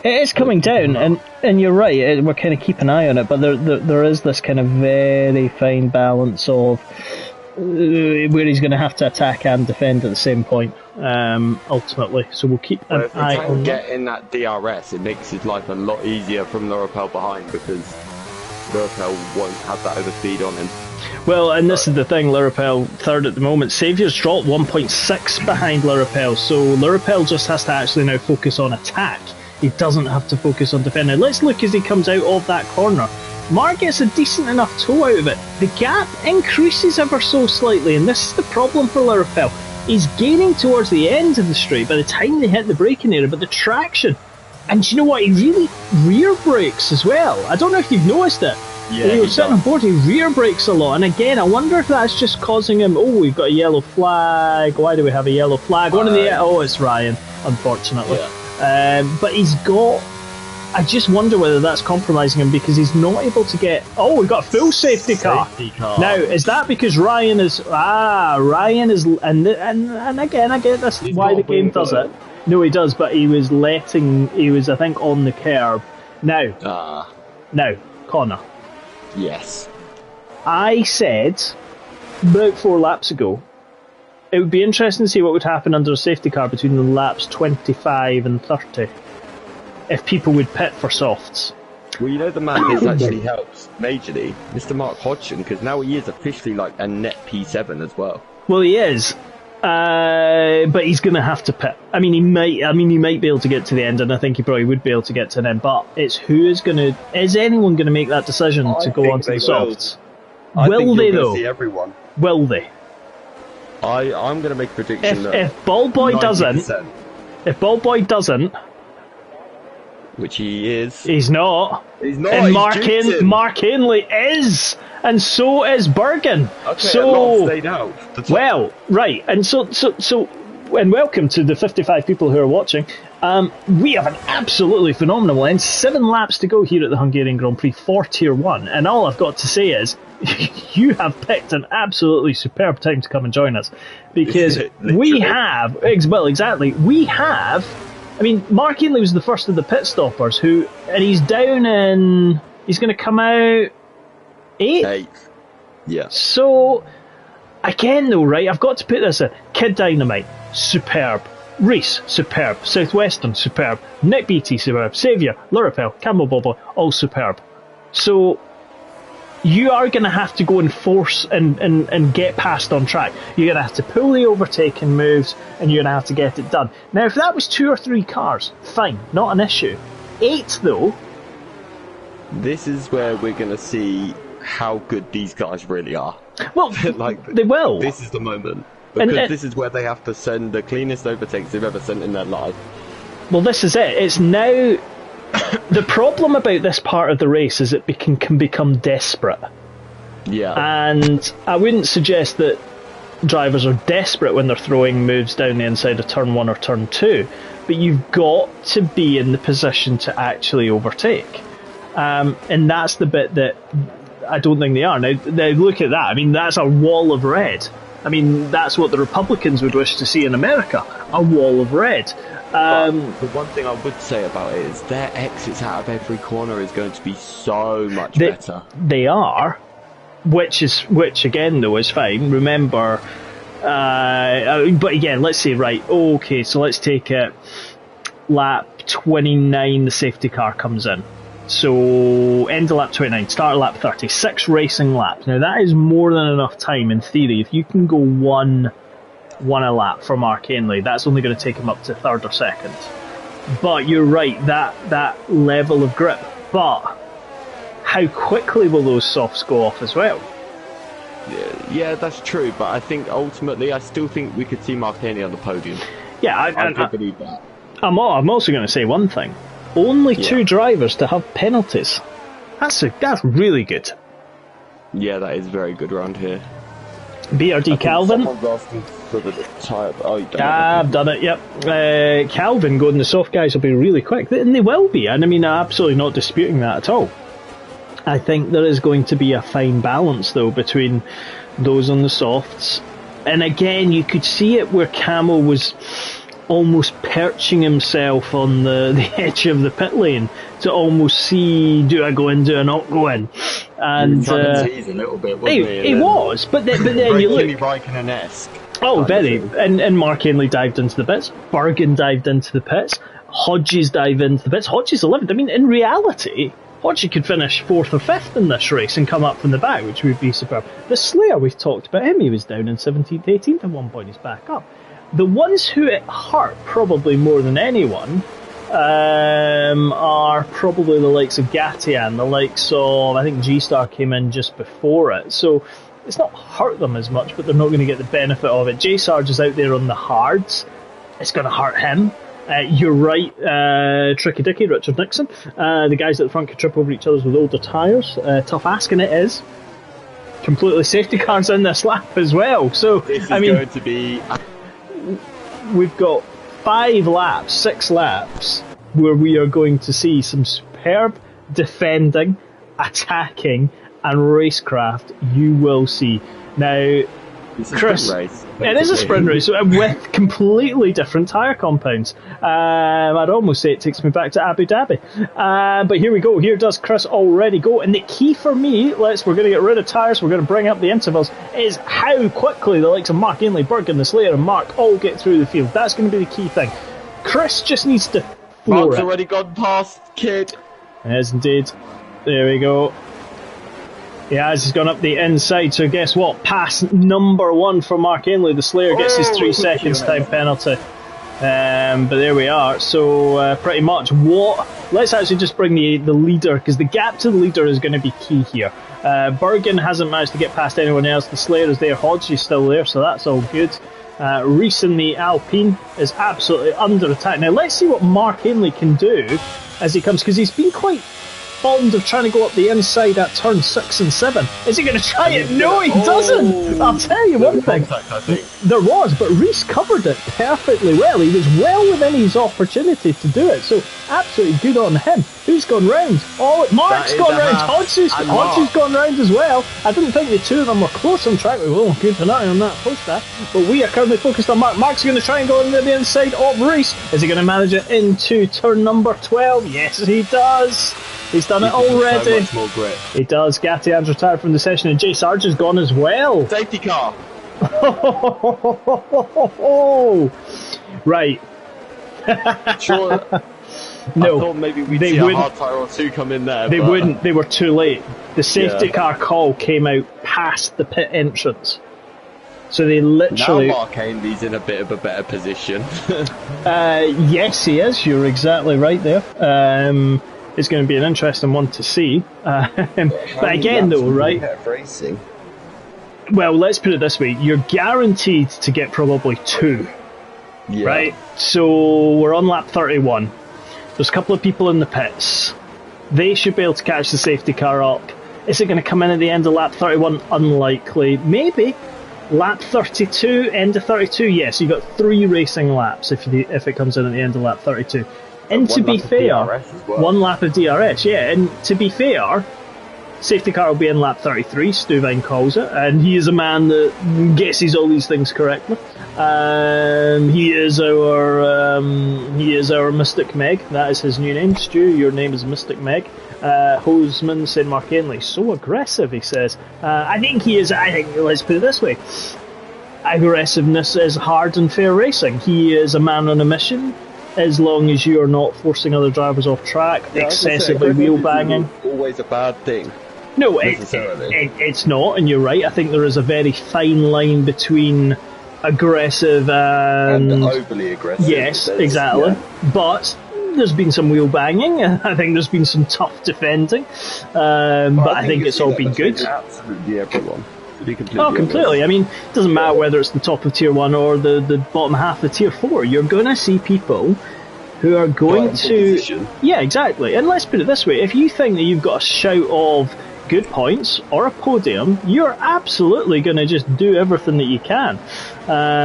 It is coming down, and you're right, we're kind of keeping an eye on it, but there is this kind of very fine balance of where he's going to have to attack and defend at the same point, ultimately. So we'll keep an eye on that. Get in that DRS, it makes his life a lot easier from Lorapel behind, because Lorapel won't have that overspeed on him. Well, and this is the thing, Lorapel third at the moment. Saviour's dropped 1.6 behind Lorapel, so Lorapel just has to actually now focus on attack. He doesn't have to focus on defending. Let's look as he comes out of that corner. Mark gets a decent enough toe out of it. The gap increases ever so slightly, and this is the problem for Lorapel. He's gaining towards the end of the straight by the time they hit the braking area, but the traction, and do you know what, he really rear brakes as well. I don't know if you've noticed it. Yeah, he was sitting on board, he rear brakes a lot, and again, I wonder if that's just causing him, we've got a yellow flag, why do we have a yellow flag? It's Ryan, unfortunately. Yeah. But he's got, I just wonder whether that's compromising him because he's not able to get, we've got a full safety car. Now, is that because Ryan is, and again, I get this, why the game does it. No, he does, but he was I think, on the curb. Now, Connor. Yes. I said about 4 laps ago, it would be interesting to see what would happen under a safety car between the laps 25 and 30 if people would pit for softs. Well, you know the man this actually helps majorly, Mr. Mark Hodgson, because now he is officially like a net P7 as well. Well, he is, but he's going to have to pit. I mean, he might be able to get to the end, and I think he probably would be able to get to an end. But it's who is going to? Is anyone going to make that decision to go onto the softs? Will they though? See everyone. Will they? I'm going to make a prediction. If Ballboy 90%. doesn't, which he is. He's not. He's not. And He's Mark Ainley is, and so is Bergen. Okay, so stayed out. Well, right, and so, and welcome to the 55 people who are watching. We have an absolutely phenomenal end. 7 laps to go here at the Hungarian Grand Prix for Tier 1, and all I've got to say is, you have picked an absolutely superb time to come and join us, because we have, well, exactly, we have. I mean, Mark Ainley was the first of the pit stoppers and he's down in, he's going to come out 8th. Yeah. So, again though, right, I've got to put this in. Kid Dynamite, superb. Reese, superb. Southwestern, superb. Nick Beattie, superb. Saviour, Lurapel, Campbell Bobo, all superb. So, you are going to have to go and force and get past on track. You're going to have to pull the overtaking moves, and you're going to have to get it done. Now, if that was 2 or 3 cars, fine, not an issue. 8, though. This is where we're going to see how good these guys really are. Well, they will. This is the moment. Because this is where they have to send the cleanest overtakes they've ever sent in their life. Well, this is it. It's now... The problem about this part of the race is it can become desperate. Yeah. And I wouldn't suggest that drivers are desperate when they're throwing moves down the inside of turn 1 or turn 2, but you've got to be in the position to actually overtake. And that's the bit that I don't think they are. Now look at that. I mean, that's a wall of red. I mean, that's what the Republicans would wish to see in America, a wall of red. The one thing I would say about it is their exits out of every corner is going to be so much better. They are, which again though is fine. Remember, but again, let's say okay, so let's take it. Lap 29, the safety car comes in. So end of lap 29, start of lap 30, 6 racing laps. Now that is more than enough time in theory. If you can go one a lap for Mark Ainley, that's only going to take him up to 3rd or 2nd. But you're right, that level of grip. But how quickly will those softs go off as well? Yeah, that's true. But I think ultimately, I still think we could see Mark Ainley on the podium. Yeah, I do believe that. I'm also going to say one thing. Only 2 drivers to have penalties. That's really good. Yeah, that is very good around here. BRD Calvin. Someone's asking for the tyre. Oh, you done I've done it, yep. Calvin going, the soft guys will be really quick. And they will be. And I mean, I'm absolutely not disputing that at all. I think there is going to be a fine balance, though, between those on the softs. And again, you could see it where Camo was almost perching himself on the edge of the pit lane to almost see, do I go in, do I not go in? And tease a little bit, wasn't he was, but then you look. Raikkonen-esque. Oh, very. And Mark Ainley dived into the pits. Bergen dived into the pits. Hodges dived into the pits. Hodges 11th. I mean, in reality, Hodges could finish 4th or 5th in this race and come up from the back, which would be superb. The Slayer, we've talked about him. He was down in 17th, 18th at one point. He's back up. The ones who it hurt probably more than anyone are probably the likes of Gatian, the likes of, I think G-Star came in just before it. So it's not hurt them as much, but they're not going to get the benefit of it. J-Sarge is out there on the hards. It's going to hurt him. You're right, Tricky Dicky, Richard Nixon. The guys at the front could trip over each other with older tyres. Tough asking it is. Completely safety cars in this lap as well. So, this is going to be... We've got 6 laps where we are going to see some superb defending, attacking and racecraft. You will see. Now, It's a Chris, sprint race. it is a sprint race with completely different tyre compounds. I'd almost say it takes me back to Abu Dhabi. But here we go. Here does Chris already go. And the key for me, we're going to get rid of tyres, we're going to bring up the intervals, is how quickly the likes of Mark Ainley, Bergen, the Slayer, and Mark all get through the field. That's going to be the key thing. Chris just needs to floor Mark's it. already gone past Kid. Yes, indeed. There we go. Yeah, he's gone up the inside, so guess what? Pass number 1 for Mark Ainley. The Slayer gets his 3 seconds time penalty. But there we are. So pretty much let's actually just bring the leader, because the gap to the leader is going to be key here. Bergen hasn't managed to get past anyone else. The Slayer is there. Hodge is still there, so that's all good. Reese in the Alpine is absolutely under attack. Now let's see what Mark Ainley can do as he comes, because he's been quite fond of trying to go up the inside at turn 6 and 7. Is he going to try it? No, he doesn't. I'll tell you one thing. There was, but Reese covered it perfectly well. He was well within his opportunity to do it. So absolutely good on him. Who's gone round? Oh, Mark's gone round. Hodge's gone round as well. I didn't think the two of them were close on track. We'll keep an eye on that poster. But we are currently focused on Mark. Mark's going to try and go into the inside of Reese. Is he going to manage it into turn number 12? Yes, he does. He's done it already. So much more grit. He does. Gatian's retired from the session, and Jay Sarge has gone as well. Safety car. Right. Sure. No. I thought maybe we'd see a hard tyre or two come in there. They wouldn't. They were too late. The safety car call came out past the pit entrance. So they literally... Now Mark Ainley's in a bit of a better position. Yes, he is. You're exactly right there. It's going to be an interesting one to see. But again, though, right? Racing. Well, let's put it this way: you're guaranteed to get probably 2. Yeah. Right? So we're on lap 31. There's a couple of people in the pits. They should be able to catch the safety car up. Is it going to come in at the end of lap 31? Unlikely. Maybe. Lap 32, end of 32. Yes, you've got 3 racing laps if it comes in at the end of lap 32. And to be fair, 1 lap of DRS, yeah. And to be fair, safety car will be in lap 33. Stuvine calls it, and he is a man that guesses all these things correctly. He is our Mystic Meg. That is his new name. Stu, your name is Mystic Meg. Hoseman St. Mark Ainley, so aggressive, he says. I think he is. Let's put it this way: aggressiveness is hard and fair racing. He is a man on a mission. As long as you're not forcing other drivers off track, excessively wheel banging. Always a bad thing. No, it's not, and you're right. I think there is a very fine line between aggressive and overly aggressive. Yes, exactly. Yeah. But there's been some wheel banging. I think there's been some tough defending. But I think it's all been good. Absolutely everyone. Completely. I mean, it doesn't matter whether it's the top of tier 1 or the bottom half of tier 4. You're going to see people who are going to... Yeah, exactly. And let's put it this way. If you think that you've got a shout of good points or a podium, you're absolutely going to just do everything that you can.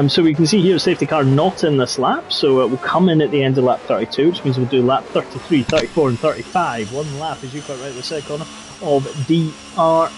So we can see here safety car not in this lap, so it will come in at the end of lap 32, which means we'll do lap 33, 34 and 35. 1 lap, as you quite rightly said, Connor, of DRS.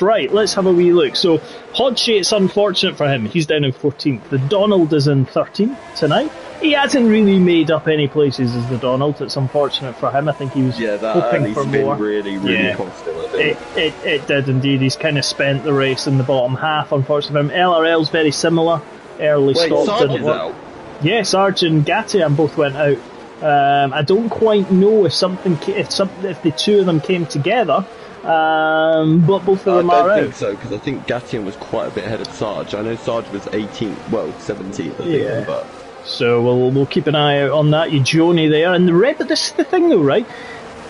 Right, let's have a wee look. So Hodge, it's unfortunate for him. He's down in 14th. The Donald is in 13th tonight. He hasn't really made up any places as the Donald. It's unfortunate for him. I think he was hoping for more. Really constant, I think. It did indeed. He's kind of spent the race in the bottom half, unfortunately for him. LRL's very similar. Early stop didn't work. Out. Yeah, Sarge and Gatian both went out. I don't quite know if the two of them came together. But both of them are out. I don't think so, because I think Gatian was quite a bit ahead of Sarge. I know Sarge was 18th, well, 17th, I think. But... So we'll keep an eye out on that. You Joni there. And the Red Bull, this is the thing though, right?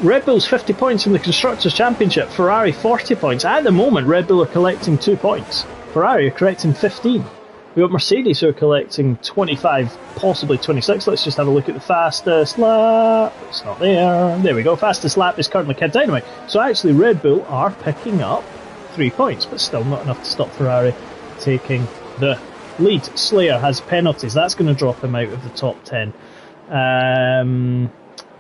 Red Bull's 50 points in the Constructors' Championship, Ferrari 40 points. At the moment, Red Bull are collecting 2 points. Ferrari are collecting 15. We've got Mercedes who are collecting 25, possibly 26. Let's just have a look at the fastest lap. It's not there. There we go. Fastest lap is currently Kid Dynamite. So actually Red Bull are picking up 3 points, but still not enough to stop Ferrari taking the lead. Slayer has penalties. That's going to drop him out of the top 10.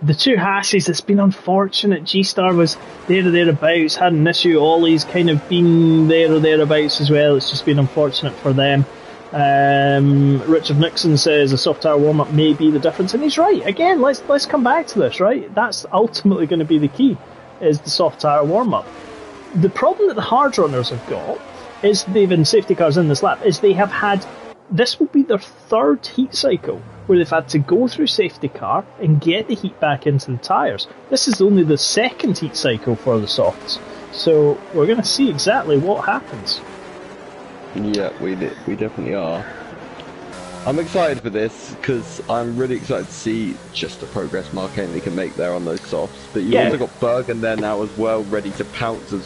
The two Hasses, it's been unfortunate. G-Star was there or thereabouts, had an issue. Ollie's kind of been there or thereabouts as well. It's just been unfortunate for them. Richard Nixon says a soft tire warm-up may be the difference, and he's right. Again, let's come back to this, right? That's ultimately going to be the key, is the soft tire warm-up. The problem that the hard runners have got is they've in safety cars in this lap, is they have had, this will be their third heat cycle where they've had to go through safety car and get the heat back into the tyres. This is only the second heat cycle for the softs. So we're going to see exactly what happens. Yeah, we definitely are. I'm excited for this because I'm really excited to see just the progress Mark Henley can make there on those softs. But you've also got Bergen there now as well, ready to pounce and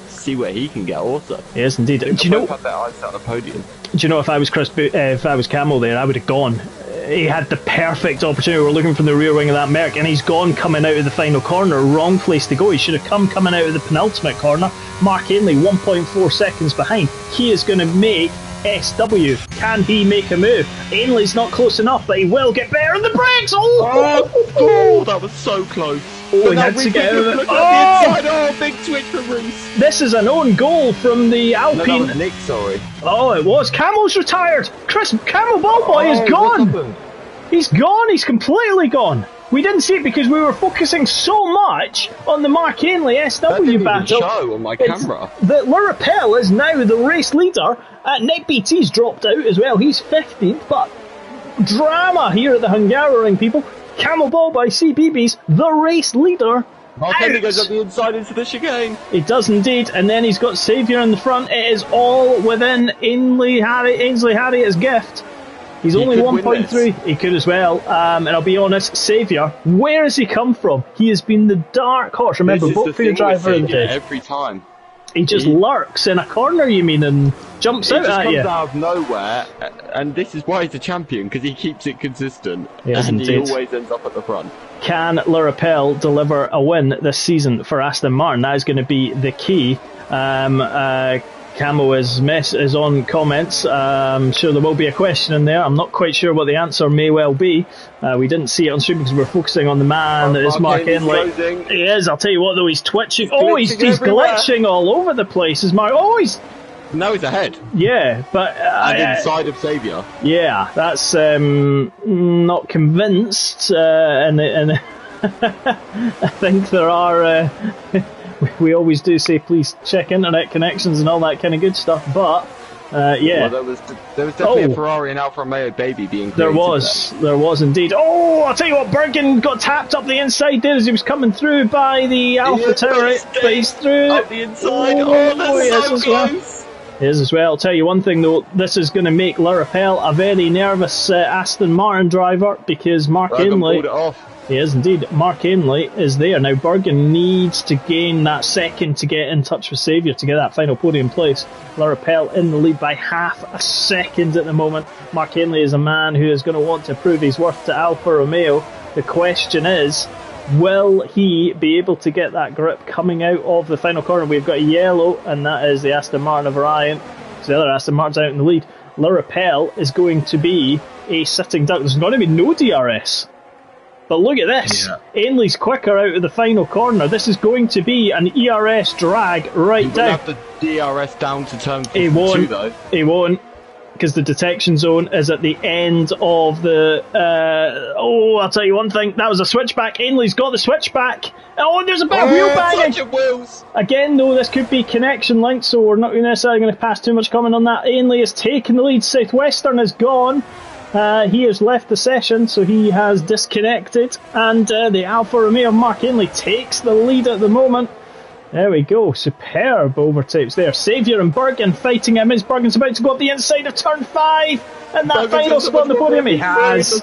see where he can get also. Yes, indeed. Do you know that ice out on the podium? Do you know, if I was if I was Camel there, I would have gone. He had the perfect opportunity. We're looking from the rear wing of that Merc, and he's gone coming out of the final corner. Wrong place to go. He should have come coming out of the penultimate corner. Mark Ainley 1.4 seconds behind. He is going to make SW. Can he make a move? Ainley's not close enough, but he will get better on the brakes. Oh, that was so close. Oh, he had to get out of it. Oh, big twitch from Reese. This is an own goal from the Alpine. No, that was Nick, sorry. Oh, it was. Camel's retired. Camel Ballboy is gone. He's gone. He's completely gone. We didn't see it because we were focusing so much on the Mark Ainley SW that didn't battle. even show on my camera. That Lurapel is now the race leader. Nick BT's dropped out as well. He's 15th, but drama here at the Hungaroring, people. Camel Ballboy CBB's the race leader. Mark Henley goes up the inside into the chicane. He does indeed, and then he's got Saviour in the front. It is all within Ainsley Harriet's gift. He's only 1.3. He could as well. And I'll be honest, Saviour, where has he come from? He has been the dark horse. Remember, both for your driver and every time. He just lurks in a corner, you mean, and jumps out at you. He just comes out of nowhere, and this is why he's a champion, because he keeps it consistent. Yes, and indeed. He always ends up at the front. Can Lurapel deliver a win this season for Aston Martin? That is going to be the key. Camo is on comments. I'm sure there will be a question in there. I'm not quite sure what the answer may well be. We didn't see it on stream because we're focusing on the man that is Mark Ainley. He is. I'll tell you what, though, he's twitching. He's glitching all over the place. Is Mark? Now he's ahead. Yeah, but and inside of Saviour. Yeah, that's not convinced. And I think there are. We always do say please check internet connections and all that kind of good stuff, but yeah. Well, there was definitely a Ferrari and Alfa Romeo baby being created. There was indeed. I'll tell you what, Bergen got tapped up the inside there as he was coming through by the Alpha Tower, but he's through up the inside. That's so close. He is as well. I'll tell you one thing though, this is going to make Lurapel a very nervous Aston Martin driver because Mark Ainley. He is indeed. Mark Ainley is there. Now Bergen needs to gain that second to get in touch with Saviour to get that final podium place. Lurapel in the lead by half a second at the moment. Mark Ainley is a man who is going to want to prove his worth to Alfa Romeo. The question is, will he be able to get that grip coming out of the final corner? We've got a yellow, and that is the Aston Martin of Ryan. So the other Aston Martin's out in the lead. Lurapel is going to be a sitting duck. There's going to be no DRS. But look at this. Yeah. Ainley's quicker out of the final corner. This is going to be an ERS drag right down. He will have the DRS down to turn 52 though. He won't. Because the detection zone is at the end of the... I'll tell you one thing. That was a switchback. Ainley's got the switchback. There's a bit of wheel banging. Wheels. Again, though, this could be connection linked, so we're not necessarily going to pass too much comment on that. Ainley has taken the lead. Southwestern is gone. He has left the session, so he has disconnected, and the Alfa Romeo Mark Ainley takes the lead at the moment. There we go, superb overtakes there. Saviour and Bergen fighting him as Bergen's about to go up the inside of turn 5, and that final spot on the podium he has.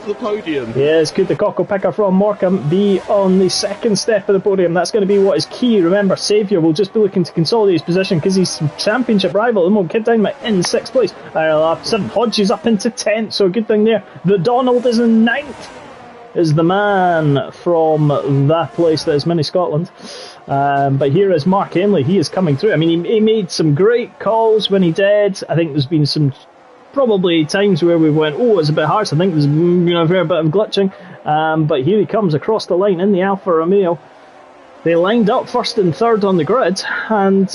Yes, could the cockle picker from Morecambe be on the second step of the podium? That's going to be what is key. Remember, Saviour will just be looking to consolidate his position because he's championship rival at the moment. Kid Dynamite in 6th place. 7 Hodges up into 10th, so a good thing there. The Donald is in 9th. Is the man from that place that is Mini Scotland. But here is Mark Ainley. He is coming through. I mean, he made some great calls when he did. I think there's been some probably times where we went, oh, it's a bit harsh. I think there's a fair bit of glitching. But here he comes across the line in the Alfa Romeo. They lined up first and third on the grid, and,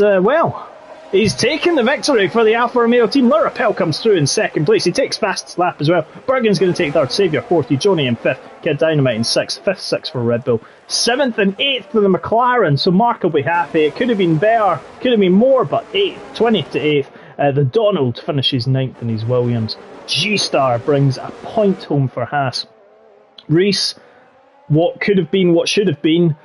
he's taken the victory for the Alfa Romeo team. Lurapel comes through in second place. He takes fastest lap as well. Bergen's going to take third. Saviour fourth. Johnny in fifth. Kid Dynamite in sixth. Fifth, sixth for Red Bull. Seventh and eighth for the McLaren. So Mark will be happy. It could have been better. Could have been more, but 20th to 8th. The Donald finishes ninth in his Williams. G-Star brings a point home for Haas. Reese, what could have been, what should have been,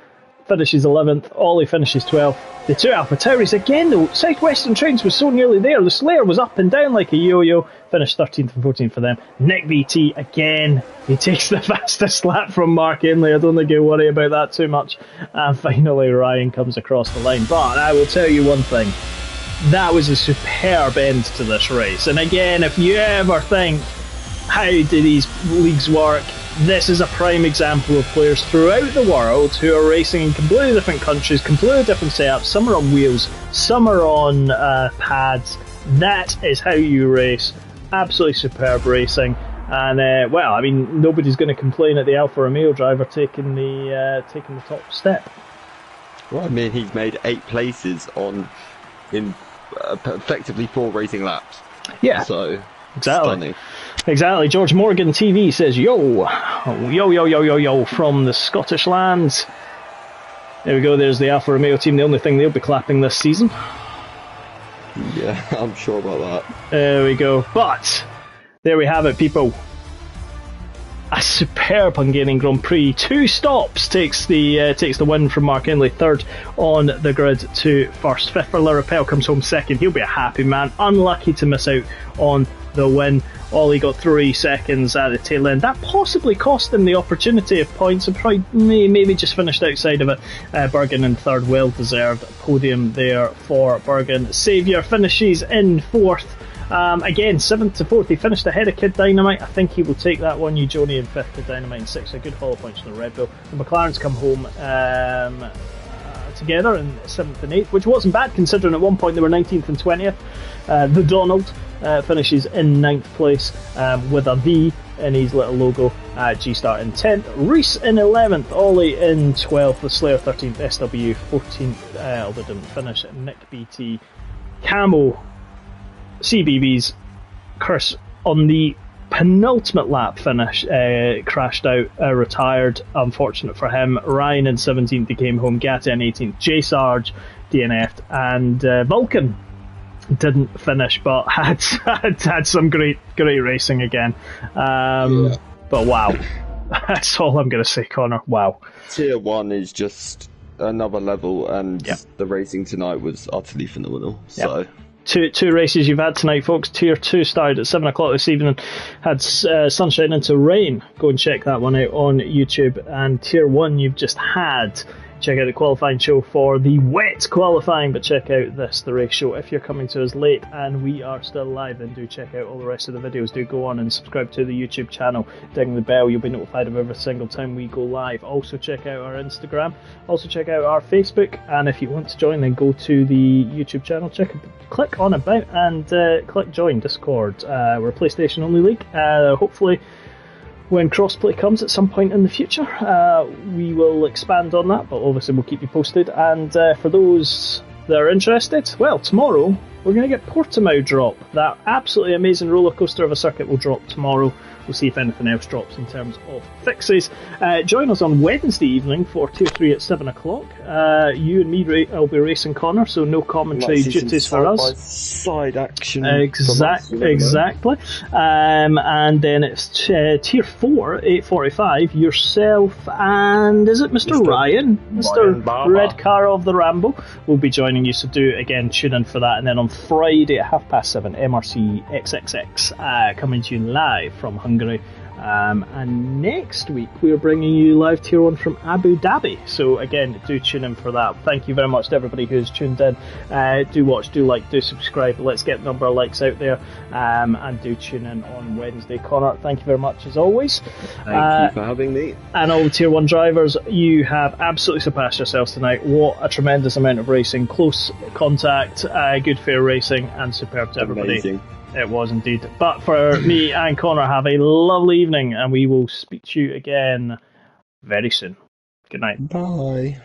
finishes 11th. Ollie finishes 12th. The two Alpha Tauris again though. Southwestern Trains was so nearly there. The Slayer was up and down like a yo-yo. Finished 13th and 14th for them. Nick BT again. He takes the fastest lap from Mark Inley. I don't think he'll worry about that too much. And finally Ryan comes across the line. But I will tell you one thing. That was a superb end to this race. And again, if you ever think, how do these leagues work? This is a prime example of players throughout the world who are racing in completely different countries, completely different setups. Some are on wheels, some are on pads. That is how you race. Absolutely superb racing. And nobody's going to complain at the Alfa Romeo driver taking the top step. Well, I mean, he's made 8 places in effectively 4 racing laps. Yeah. So exactly. Stunning. Exactly. George Morgan TV says, yo, from the Scottish lands. There we go, there's the Alfa Romeo team, the only thing they'll be clapping this season. Yeah, I'm sure about that. There we go. But, there we have it, people. A superb Hungarian Grand Prix. 2 stops takes the win from Mark Inley. Third on the grid to first. Fifth for Lurapel comes home second. He'll be a happy man. Unlucky to miss out on the win. Ollie got 3 seconds at the tail end. That possibly cost him the opportunity of points and probably maybe just finished outside of it. Bergen in third, well deserved podium there for Bergen. Saviour finishes in fourth. Again, 7th to 4th. He finished ahead of Kid Dynamite. I think he will take that one. Johnny in 5th, Kid Dynamite in 6th. A good hollow points from the Red Bull. The McLarens come home together in 7th and 8th, which wasn't bad considering at one point they were 19th and 20th. The Donald finishes in 9th place with a V in his little logo. G-Star in 10th. Reese in 11th. Ollie in 12th. The Slayer 13th. SW 14th. Although didn't finish. Nick BT. Camo. CBBS. Chris on the penultimate lap finish crashed out, retired. Unfortunate for him. Ryan in 17th. He came home. Gatti in 18th. J Sarge DNF'd. And Vulcan didn't finish, but had some great racing again. But wow, that's all I'm going to say, Connor. Wow. Tier 1 is just another level, and the racing tonight was utterly phenomenal. So. Two races you've had tonight, folks. Tier 2 started at 7 o'clock this evening. Had sunshine into rain. Go and check that one out on YouTube. And Tier 1 you've just had. Check out the qualifying show for the wet qualifying, but check out the race show if you're coming to us late and we are still live. Then do check out all the rest of the videos. Do go on and subscribe to the YouTube channel, ding the bell, you'll be notified of every single time we go live. Also check out our Instagram, also check out our Facebook, and if you want to join, then go to the YouTube channel, click on about and click join Discord. We're a PlayStation only league. Hopefully when crossplay comes at some point in the future, we will expand on that, but obviously we'll keep you posted. And for those that are interested, well, tomorrow we're going to get Portimao drop. That absolutely amazing roller coaster of a circuit will drop tomorrow. We'll see if anything else drops in terms of fixes. Join us on Wednesday evening for Tier 3 at 7 o'clock. You and me will be racing, Connor, so no commentary duties for us. Side action. Exactly. And then it's Tier 4, 8:45. Yourself and, is it Mr. Ryan? Mr. Red Car of the Rambo will be joining you, so do, again, tune in for that. And then on Friday at 7:30, MRC XXX coming to you live from Hungary. And next week we're bringing you live Tier 1 from Abu Dhabi, so again, do tune in for that. Thank you very much to everybody who's tuned in. Do watch, do like, do subscribe. Let's get the number of likes out there, and do tune in on Wednesday. Connor, thank you very much as always. Thank you for having me. And all the Tier 1 drivers, you have absolutely surpassed yourselves tonight. What a tremendous amount of racing, close contact, good fair racing, and superb to everybody. Amazing. It was indeed. But for me and Connor, have a lovely evening, and we will speak to you again very soon. Good night. Bye.